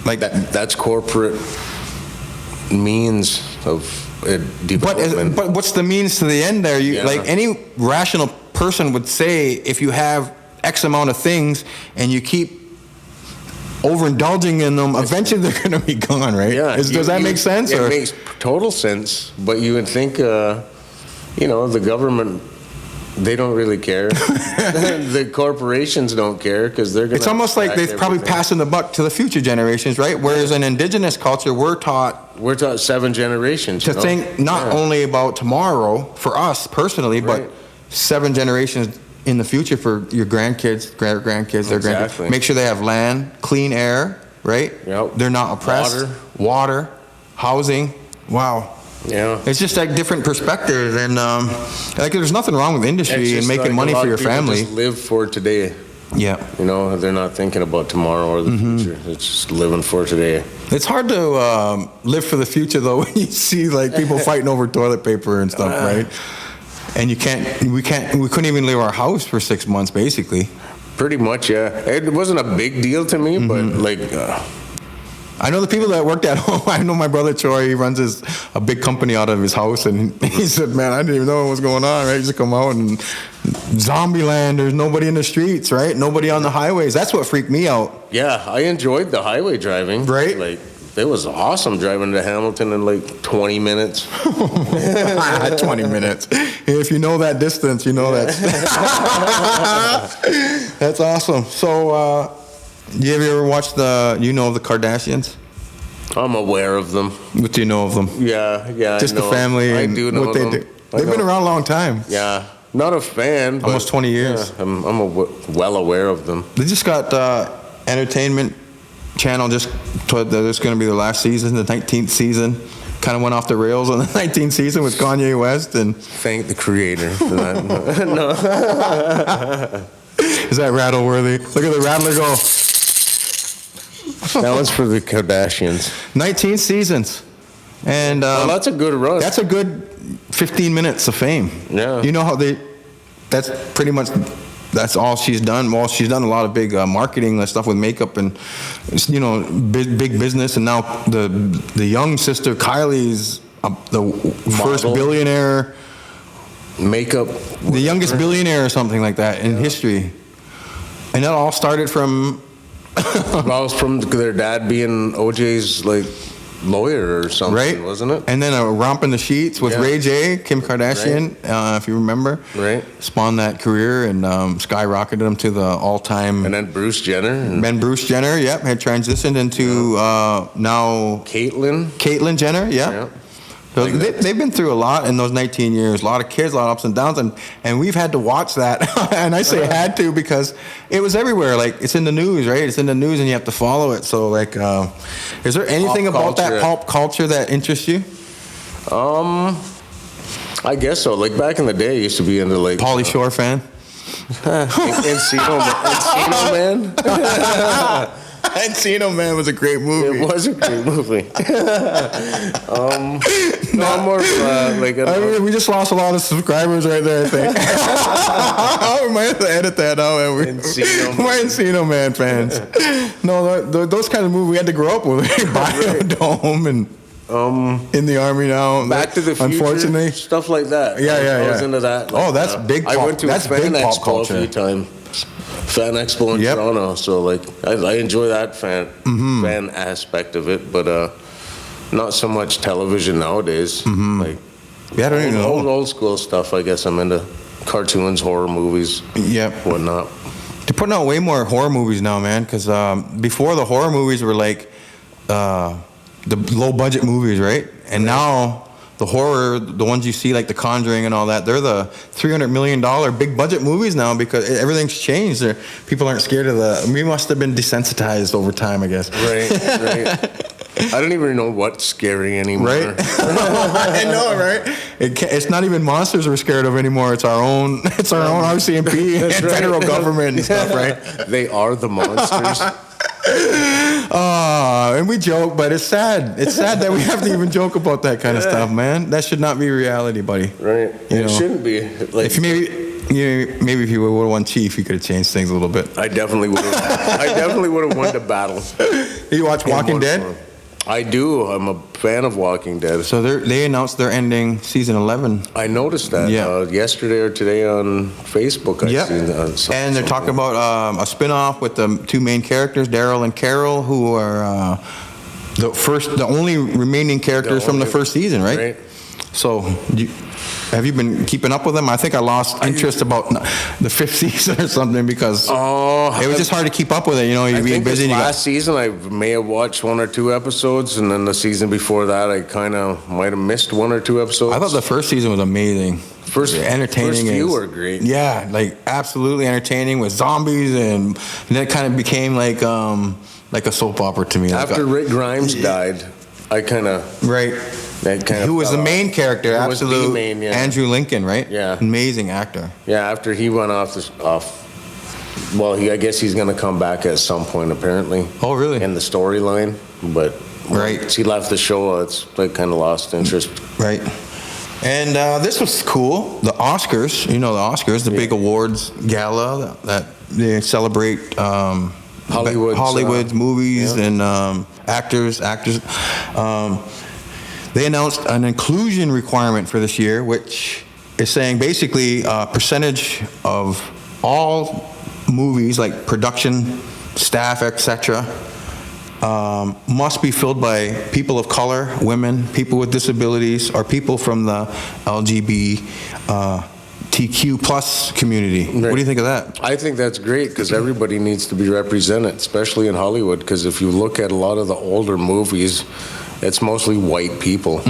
like that's corporate means of development. But what's the means to the end there? Like any rational person would say, if you have X amount of things and you keep overindulging in them, eventually they're going to be gone, right? Yeah. Does that make sense? It makes total sense, but you would think, the government, they don't really care. The corporations don't care because they're going to. It's almost like they're probably passing the buck to the future generations, right? Whereas in indigenous culture, we're taught 7 generations to think not only about tomorrow for us personally, but 7 generations in the future for your grandkids, great-grandkids, their grandkids. Make sure they have land, clean air, right? Yep. They're not oppressed. Water, housing. Wow. Yeah. It's just like different perspectives, and like there's nothing wrong with industry and making money for your family. Just live for today. Yeah. You know, they're not thinking about tomorrow or the future. It's just living for today. It's hard to live for the future though when you see like people fighting over toilet paper and stuff, right? And we couldn't even leave our house for 6 months, basically. Pretty much, yeah. It wasn't a big deal to me, but like. I know the people that worked at home. I know my brother Troy. He runs a big company out of his house, and he said, "Man, I didn't even know what was going on. Right, just come out and zombie land. There's nobody in the streets, right? Nobody on the highways. That's what freaked me out. Yeah, I enjoyed the highway driving. Right, like it was awesome driving to Hamilton in like 20 minutes. 20 minutes. If you know that distance, you know that. That's awesome. So. You ever watched the Kardashians? I'm aware of them. What do you know of them? Yeah. Just the family. I do know what they them. do. They've been around a long time. Yeah, not a fan. Almost 20 years. Yeah, I'm well aware of them. They just got Entertainment Channel just told that it's going to be the last season, the 19th season. Kind of went off the rails on the 19th season with Kanye West, and thank the creator for that. No. Is that rattle worthy? Look at the rattler go. That one's for the Kardashians. 19 seasons. And well, that's a good run. That's a good 15 minutes of fame. Yeah. You know how that's pretty much, that's all she's done. Well, she's done a lot of big marketing stuff with makeup and, big business. And now the young sister, Kylie's the first billionaire. Makeup. The youngest billionaire or something like that in history. And that all started from... Well, it's from their dad being OJ's like lawyer or something, right? Wasn't it? And then a romp in the sheets with Ray J, Kim Kardashian, if you remember. Right. Spawned that career and skyrocketed him to the all-time. And then Bruce Jenner. Then Bruce Jenner, had transitioned into now. Caitlyn Jenner, Yeah. So they've been through a lot in those 19 years, a lot of kids, a lot of ups and downs, and we've had to watch that. And I say had to because it was everywhere. Like, it's in the news, right? It's in the news and you have to follow it. So, like, is there anything about that pop culture that interests you? I guess so. Like, back in the day, I used to be into, like... Pauly Shore fan? Encino Man? Encino Man was a great movie. It was a great movie. No, I'm more like... we just lost a lot of subscribers right there, I think. We might have to edit that out. We're Encino Man fans. No, those kind of movies we had to grow up with. Biodome and in the Army now. Back to the Future. Unfortunately. Stuff like that. Yeah. I was into that. Like, that's big pop. I went to a fan expo a few times. Fan expo in Toronto, so like I enjoy that fan aspect of it, but not so much television nowadays. Like I don't even know. Old school stuff. I guess I'm into cartoons, horror movies, whatnot. They're putting out way more horror movies now, man. Because before the horror movies were like the low budget movies, right? And now the horror, the ones you see like The Conjuring and all that, they're the $300 million big budget movies now because everything's changed. People aren't scared of we must have been desensitized over time, I guess. Right. I don't even know what's scary anymore. Right? I know, right? It's not even monsters we're scared of anymore. It's our own RCMP and federal government and stuff, right? They are the monsters. And we joke, but it's sad. It's sad that we have to even joke about that kind of stuff, man. That should not be reality, buddy. Right. It shouldn't be. Like, if maybe if you would have won Chief, you could have changed things a little bit. I definitely would have won the battle. You watch Walking Dead? I do. I'm a fan of Walking Dead. So they announced they're ending season 11. I noticed that yesterday or today on Facebook. Yep. And they're talking about a spin-off with the two main characters, Daryl and Carol, who are the only remaining characters from the first season, right? So have you been keeping up with them? I think I lost interest about the fifth season or something because it was just hard to keep up with it. You're being busy. Last season, I may have watched 1 or 2 episodes, and then the season before that, I kind of might have missed 1 or 2 episodes. I thought the first season was amazing. Entertaining. First few were great. Yeah, like absolutely entertaining with zombies, and then it kind of became like like a soap opera to me. After Rick Grimes died, I kind of right. Who was the main character? Absolute main, yeah. Andrew Lincoln, right? Yeah, amazing actor. Yeah, after he went off. Well, I guess he's going to come back at some point, apparently. Oh, really? In the storyline, but once he left the show, it's like kind of lost interest. Right. And this was cool. The Oscars, the Oscars, the big awards gala that they celebrate Hollywood's movies and actors. They announced an inclusion requirement for this year, which is saying basically a percentage of all movies, like production, staff, etc., must be filled by people of color, women, people with disabilities, or people from the LGBTQ plus community. Right. What do you think of that? I think that's great because everybody needs to be represented, especially in Hollywood, because if you look at a lot of the older movies, it's mostly white people.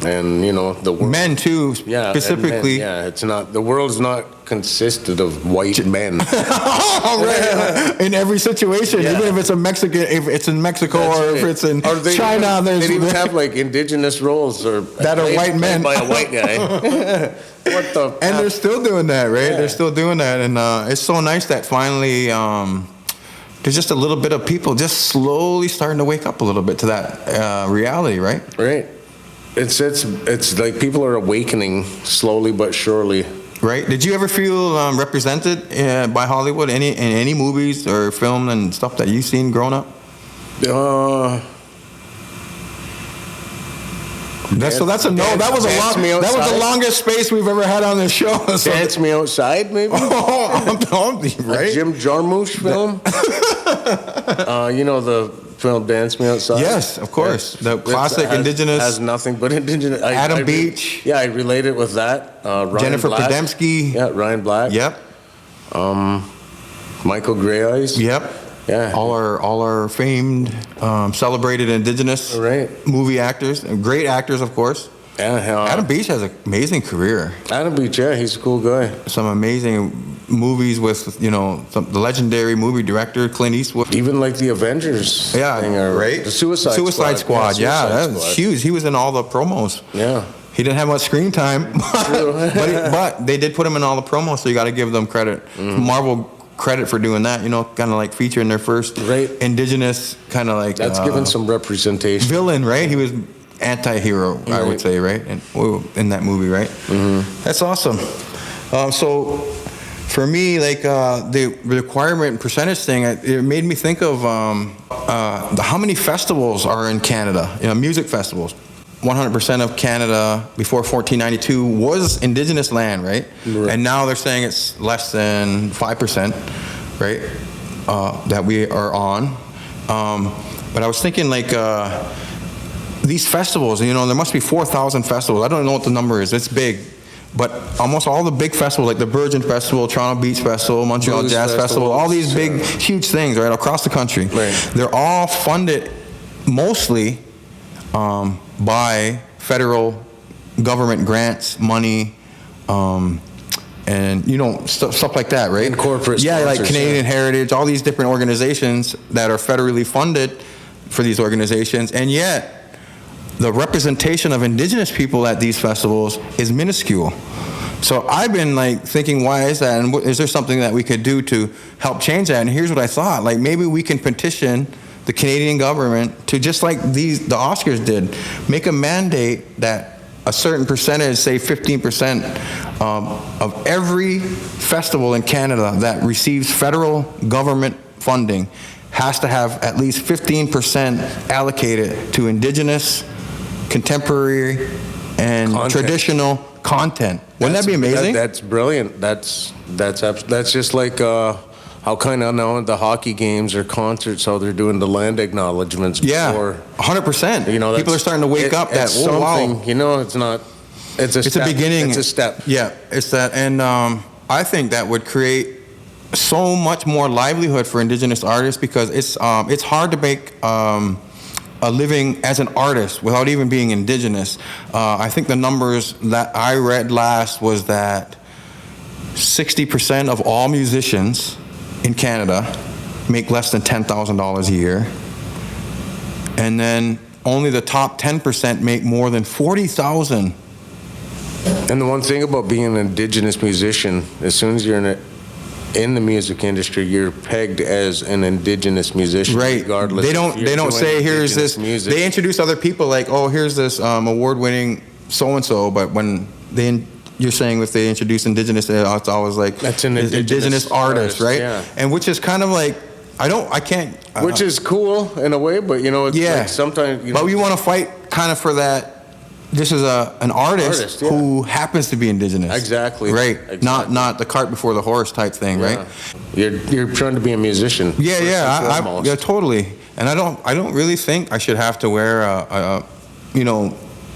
And the world, men too, specifically. It's not, the world's not consisted of white men. Right. In every situation, even if it's a Mexican, if it's in Mexico or if it's in China, they even have like indigenous roles that are white men by a white guy. What the? And they're still doing that, right? Yeah. They're still doing that, and it's so nice that finally. There's just a little bit of people just slowly starting to wake up a little bit to that reality, right? Right. It's like people are awakening slowly but surely. Right. Did you ever feel represented by Hollywood in any movies or film and stuff that you've seen growing up? That's a no. That was the longest space we've ever had on this show. Dance Me Outside, maybe. Right. A Jim Jarmusch film. The film Dance Me Outside. Yes, of course. The classic Indigenous. Has nothing but Indigenous. Adam Beach. Yeah, I relate it with that. Jennifer Podemsky. Yeah, Ryan Black. Yep. Michael Grey Eyes. Yep. Yeah. All our famed, celebrated Indigenous movie actors, great actors, of course. Yeah, Adam Beach has an amazing career. Adam Beach, he's a cool guy. Some amazing movies with, the legendary movie director Clint Eastwood. Even like the Avengers. Yeah, right. The Suicide Squad. Yeah, that was huge. He was in all the promos. Yeah. He didn't have much screen time, but they did put him in all the promos, so you got to give them credit. Marvel credit for doing that, kind of like featuring their first Indigenous kind of like that's given some representation. Villain, right? He was anti-hero, I would say, right? And in that movie, right? That's awesome. So for me, like the requirement and percentage thing, it made me think of how many festivals are in Canada, music festivals. 100% of Canada before 1492 was Indigenous land, right? And now they're saying it's less than 5%, right? That we are on. But I was thinking like these festivals, there must be 4,000 festivals. I don't know what the number is. It's big. But almost all the big festivals, like the Virgin Festival, Toronto Beach Festival, Montreal Jazz Festival, all these big, huge things, right, across the country. They're all funded mostly by federal government grants, money, and stuff like that, right? And corporate sponsors, like Canadian Heritage, all these different organizations that are federally funded for these organizations, and yet the representation of Indigenous people at these festivals is minuscule. So I've been like thinking, why is that? And is there something that we could do to help change that? And here's what I thought: like maybe we can petition the Canadian government to, just like the Oscars did, make a mandate that a certain percentage, say 15%, of every festival in Canada that receives federal government funding has to have at least 15% allocated to Indigenous, contemporary, and traditional content. Wouldn't that be amazing? That's brilliant. That's just like how kind of now the hockey games or concerts, how they're doing the land acknowledgements. Yeah, 100%. People are starting to wake up. It's not. It's a step. Beginning. It's a step. Yeah, it's that, and I think that would create so much more livelihood for Indigenous artists, because it's hard to make a living as an artist without even being Indigenous. I think the numbers that I read last was that 60% of all musicians in Canada make less than $10,000 a year. And then only the top 10% make more than $40,000. And the one thing about being an Indigenous musician, as soon as you're in the music industry, you're pegged as an Indigenous musician, right? Regardless. They don't say here's this. Music. They introduce other people like, oh, here's this award-winning so and so. But when you're saying if they introduce Indigenous, it's always like that's an Indigenous artist, right? Yeah. And which is kind of like I can't. Which is cool in a way, but it's like sometimes. But we want to fight kind of for that. This is an artist who happens to be Indigenous. Exactly. Right. Exactly. Not the cart before the horse type thing, right? You're trying to be a musician. Yeah, totally. And I don't really think I should have to wear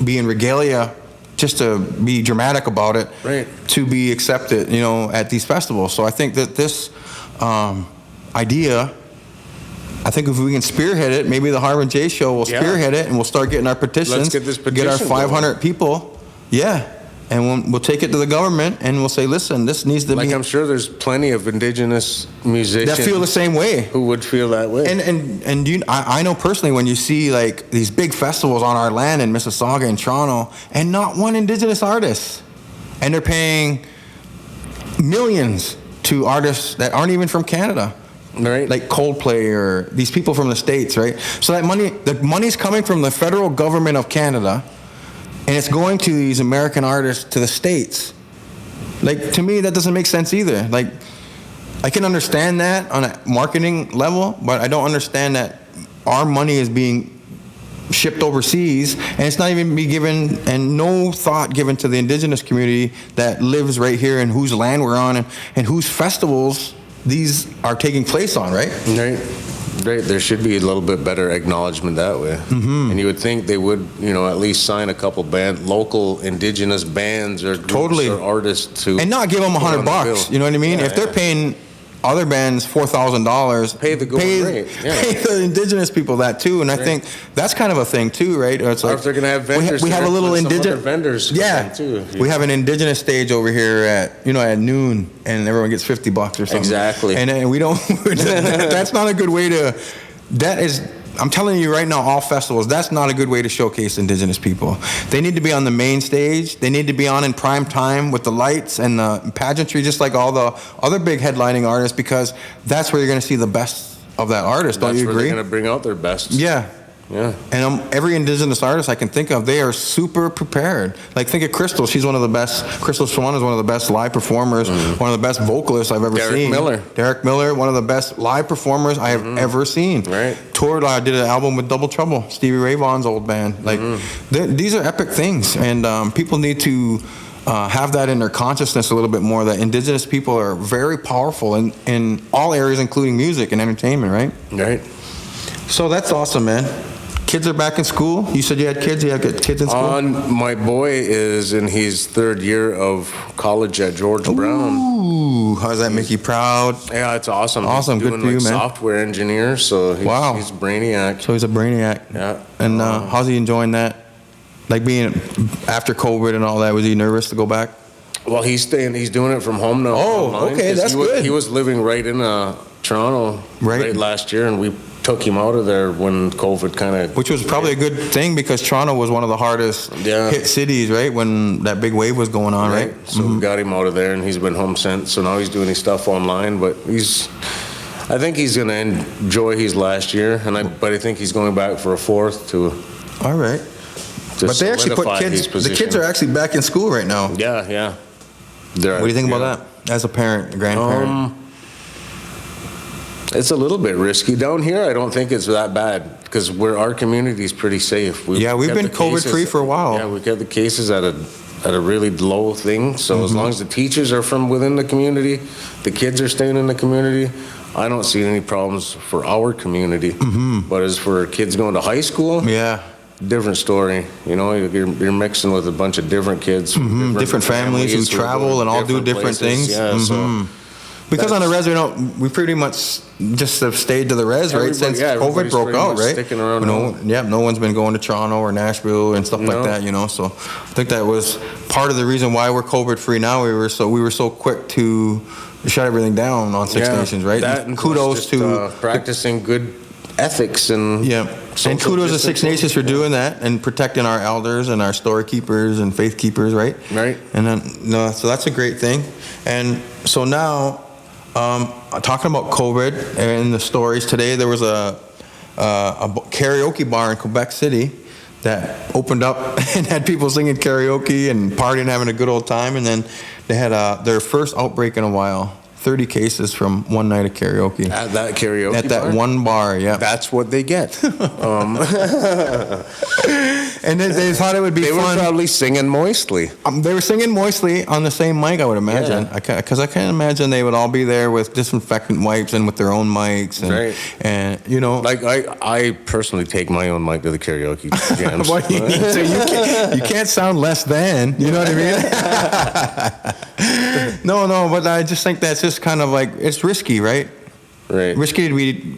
be in regalia just to be dramatic about it, right, to be accepted, at these festivals. So I think that this idea, I think if we can spearhead it, maybe the Harv and Jace show will spearhead it, and we'll start getting our petitions. Let's get this petition our 500 going. People. Yeah. And we'll take it to the government, and we'll say, listen, this needs to be... I'm sure there's plenty of Indigenous musicians... that feel the same way. Who would feel that way. And I know personally, when you see, like, these big festivals on our land in Mississauga and Toronto, and not one Indigenous artist, and they're paying millions to artists that aren't even from Canada. Right. Like Coldplay or these people from the States, right? So the money's coming from the federal government of Canada, and it's going to these American artists to the States. Like, to me, that doesn't make sense either. Like, I can understand that on a marketing level, but I don't understand that our money is being shipped overseas, and it's not even be given, and no thought given to the Indigenous community that lives right here and whose land we're on and whose festivals these are taking place on, right? Right. There should be a little bit better acknowledgement that way. Mm-hmm. And you would think they would, at least sign a couple local Indigenous bands or groups or artists to... And not give them $100, you know what I mean? If they're paying other bands $4,000, pay the going rate. Pay the Indigenous people that too, and I think that's kind of a thing too, right? It's like, or if they're going to have vendors, we have a little Indigenous vendors. Too. We have an Indigenous stage over here at noon, and everyone gets $50 or something. Exactly. And we don't. That's not a good way to. That is. I'm telling you right now, all festivals, that's not a good way to showcase Indigenous people. They need to be on the main stage. They need to be on in prime time with the lights and the pageantry, just like all the other big headlining artists, because that's where you're going to see the best of that artist. Don't you agree? That's where they're going to bring out their best. Yeah. And every Indigenous artist I can think of, they are super prepared. Like, think of Crystal. She's one of the best. Crystal Shawanda is one of the best live performers, one of the best vocalists I've ever seen. Derek Miller, one of the best live performers I have ever seen. Right. Toured, I did an album with Double Trouble, Stevie Ray Vaughan's old band. Like, these are epic things, and people need to have that in their consciousness a little bit more, that Indigenous people are very powerful in all areas, including music and entertainment, right? Right. So that's awesome, man. Kids are back in school. You said you had kids. You have kids in school. My boy is in his third year of college at George Brown. Ooh, how does that make you proud? Yeah, it's awesome. Awesome, he's good for you, man. Software engineer, so he's a brainiac. So he's a brainiac. Yeah. And how's he enjoying that? Like, being after COVID and all that, was he nervous to go back? Well, he's doing it from home now. Oh, okay, that's good. He was living right in Toronto right last year, and we took him out of there when COVID kind of... Which was probably a good thing, because Toronto was one of the hardest hit cities, right, when that big wave was going on, right? So we got him out of there, and he's been home since. So now he's doing his stuff online, but I think he's going to enjoy his last year, but I think he's going back for a fourth to... All right. But they actually put kids... The kids are actually back in school right now. Yeah. What do you think about that, as a parent, a grandparent? It's a little bit risky down here. I don't think it's that bad, because our community is pretty safe. We've been COVID-free for a while. Yeah, we've got the cases at a really low thing. So as long as the teachers are from within the community, the kids are staying in the community, I don't see any problems for our community. But as for kids going to high school, different story. You're mixing with a bunch of different kids, different families who travel and all do different things. Yeah, so because on the res, we pretty much just have stayed to the res, right? Since COVID broke out, right? Sticking around. No one's been going to Toronto or Nashville and stuff like that, So I think that was part of the reason why we're COVID free now. We were so quick to shut everything down on Six Nations, right? That and kudos just, to practicing good ethics and and kudos to Six Nations for doing that and protecting our elders and our storekeepers and faith keepers, right? Right. And then so that's a great thing. And so now, talking about COVID and the stories today, there was a karaoke bar in Quebec City that opened up and had people singing karaoke and partying, having a good old time, and then they had their first outbreak in a while. 30 cases from one night of karaoke. At that karaoke At that bar? one bar, yeah. That's what they get. And then they thought it would be They fun. were probably singing moistly. They were singing moistly on the same mic, I would imagine. Because I can't imagine they would all be there with disinfectant wipes and with their own mics. And, Right. And, you know. Like, I personally take my own mic to the karaoke jams. What you need to, you can't sound less than, you know what I mean? No, but I just think that's just kind of like, it's risky, right? Right. Risky to be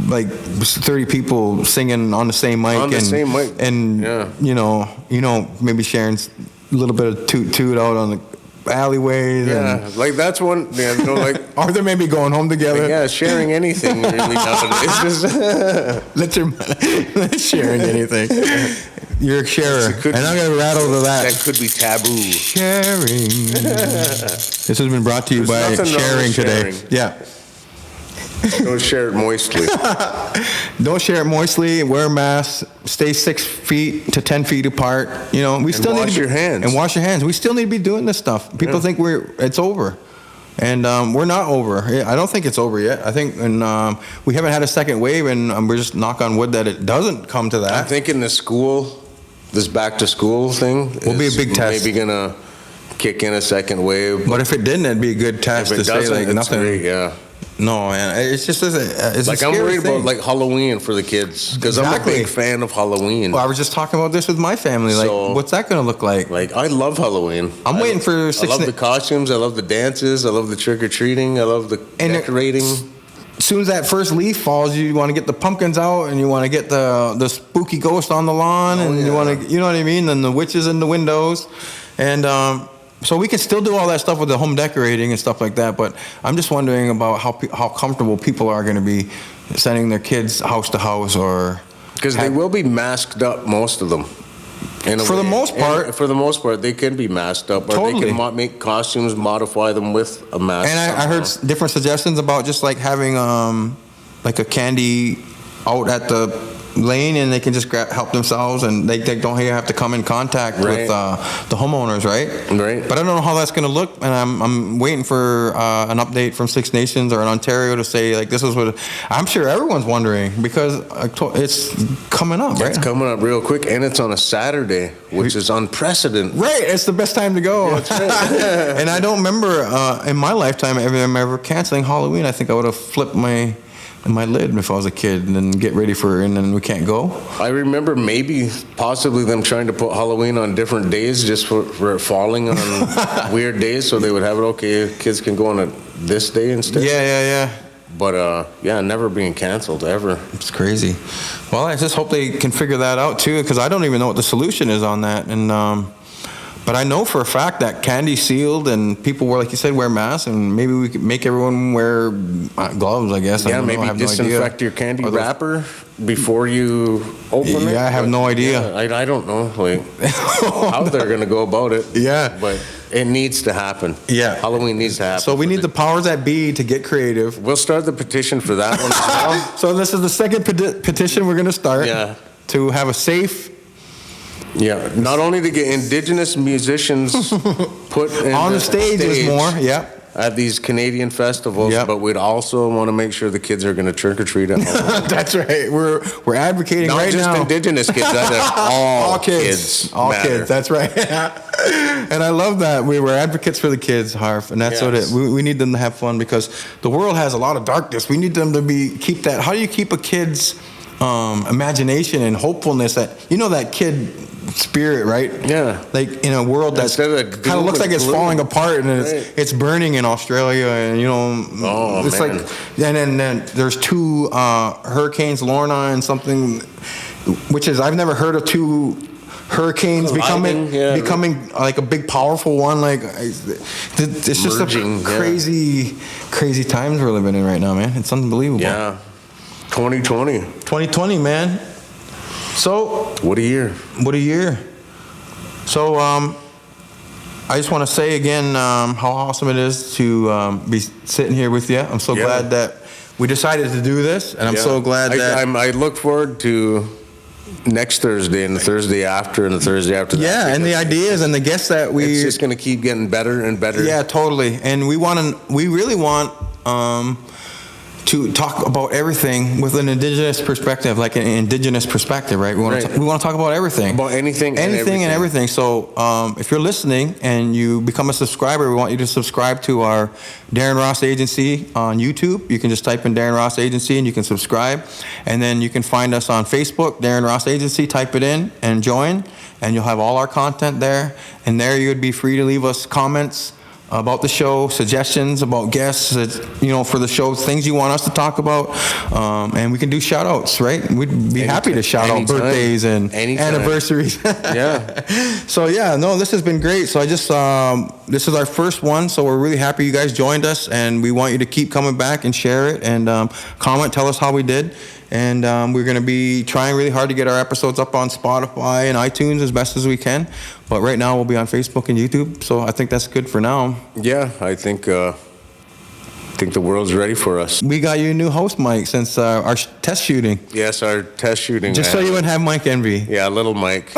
like 30 people singing on the same mic. On the same mic. And, you know, maybe sharing a little bit of toot out on the alleyways. Yeah, like that's one, like. Or they're maybe going home together. Yeah, sharing anything really nowadays. Let's sharing anything. You're a sharer. And I'm going to rattle to that. That could be taboo. Sharing. This has been brought to you by nothing wrong Sharing with today. sharing. Yeah. Don't share it moistly. Don't share it moistly. Wear masks. Stay 6 feet to 10 feet apart. You know, we still need wash to your hands. And wash your hands. We still need to be doing this stuff. People think it's over. And we're not over. I don't think it's over yet. I think we haven't had a second wave, and we're just knock on wood that it doesn't come to that. I'm thinking this back to school thing will be a big test. Maybe gonna kick in a second wave. But if it didn't, it'd be a good test If it to say doesn't, like it's nothing. great, yeah. No, man, it's just it's Like a I'm scary worried thing. about like Halloween for the kids because Exactly. I'm a big fan of Halloween. Well, I was just talking about this with my family. Like, So- what's that going to look like? Like I love Halloween. I'm waiting for I love the costumes. I love the dances. I love the trick or treating. I love the decorating. As soon as that first leaf falls, you want to get the pumpkins out, and you want to get the spooky ghost on the lawn, and you want to, you know what I mean, and the witches in the windows, and so we can still do all that stuff with the home decorating and stuff like that. But I'm just wondering about how comfortable people are going to be sending their kids house to house, or Because they will be masked up, most of them. For the most part. For the most part, they can be masked up, or Totally. they can make costumes, modify them with a mask. And I heard different suggestions about just like having like a candy out at the lane, and they can just help themselves, and they don't have to come in contact with the homeowners, right? Right. But I don't know how that's going to look, and I'm waiting for an update from Six Nations or in Ontario to say like this is what I'm sure everyone's wondering, because it's coming up, right? It's coming up real quick, and it's on a Saturday, which is unprecedented. Right, it's the best time to go. Yeah, that's right. And I don't remember in my lifetime ever canceling Halloween. I think I would have flipped my lid if I was a kid, and then get ready for it, and then we can't go. I remember possibly them trying to put Halloween on different days just for it falling on weird days, so they would have it okay. Kids can go on this day instead. Yeah. But never being canceled ever. It's crazy. Well, I just hope they can figure that out too, because I don't even know what the solution is on that. And but I know for a fact that candy's sealed, and people like you said, wear masks, and maybe we could make everyone wear gloves, I guess. Yeah, I maybe disinfect your candy wrapper before you open it. Yeah, I have no idea. Yeah, I don't know how they're going to go about it. Yeah. But it needs to happen. Yeah. Halloween needs to happen. So we need the powers that be to get creative. We'll start the petition for that one as well. So this is the second petition we're going to start. Yeah. To have a safe. Yeah, not only to get Indigenous musicians put on the stage is more, yeah. At these Canadian festivals, but we'd also want to make sure the kids are going to trick or treat at home. That's right. We're advocating not right just now. Indigenous kids, either. All kids. All matter. kids. That's right. And I love that we were advocates for the kids, Harv, and that's what we need them to have fun, because the world has a lot of darkness. We need them to keep that. How do you keep a kid's imagination and hopefulness, that kid spirit, right? Yeah. Like in a world that kind of looks like it's falling apart, and it's burning in Australia, and it's man. like, and then there's two hurricanes, Lorna and something, which is I've never heard of two hurricanes Lightning, becoming like a big, powerful one. Like it's just Merging, a crazy times we're living in right now, man. It's unbelievable. Yeah. 2020, man. So what a year. So I just want to say again how awesome it is to be sitting here with you. I'm so glad that we decided to do this, and I'm so glad that I look forward to next Thursday and the Thursday after and the Thursday after that. Yeah, and the ideas and the guests that it's just going to keep getting better and better. Yeah, totally. And we really want to talk about everything with an indigenous perspective, like an indigenous perspective, right? We want to talk about everything. About anything and everything. So if you're listening and you become a subscriber, we want you to subscribe to our Darren Ross Agency on YouTube. You can just type in Darren Ross Agency and you can subscribe. And then you can find us on Facebook, Darren Ross Agency, type it in and join. And you'll have all our content there. And there you would be free to leave us comments about the show, suggestions about guests, for the show, things you want us to talk about, and we can do shout outs, right? We'd be happy to shout out birthdays and anniversaries. Yeah. So this has been great. So I just this is our first one, so we're really happy you guys joined us, and we want you to keep coming back and share it and comment, tell us how we did. And we're going to be trying really hard to get our episodes up on Spotify and iTunes as best as we can. But right now we'll be on Facebook and YouTube. So I think that's good for now. Yeah, I think the world's ready for us. We got you a new host mic since our test shooting. Yes, our test shooting. Just so you wouldn't have mic envy. Yeah, little mic.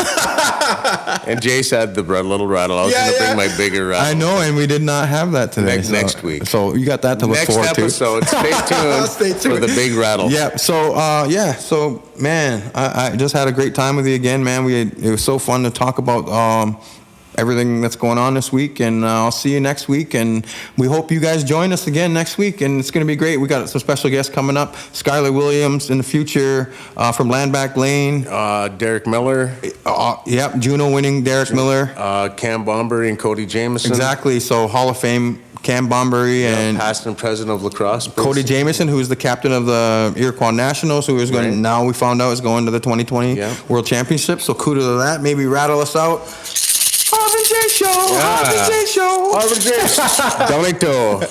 And Jace had the little rattle. I was going to bring my bigger rattle. I know, and we did not have that today. Next week. So you got that to look forward to. Next episode, stay tuned for the big rattle. Yeah, so man, I just had a great time with you again, man. It was so fun to talk about everything that's going on this week, and I'll see you next week, and we hope you guys join us again next week, and it's going to be great. We got some special guests coming up, Syler Williams in the future from Landback Lane. Derek Miller. Juno winning Derek Miller. Cam Bombery and Cody Jamison. Exactly, so Hall of Fame Cam Bombery and past and present of Lacrosse. Cody Jamison, who is the captain of the Iroquois Nationals, who is going now we found out is going to the 2020 World Championship, so kudos to that. Maybe rattle us out. Harv and Jay Show. Harv and Jay. Donito.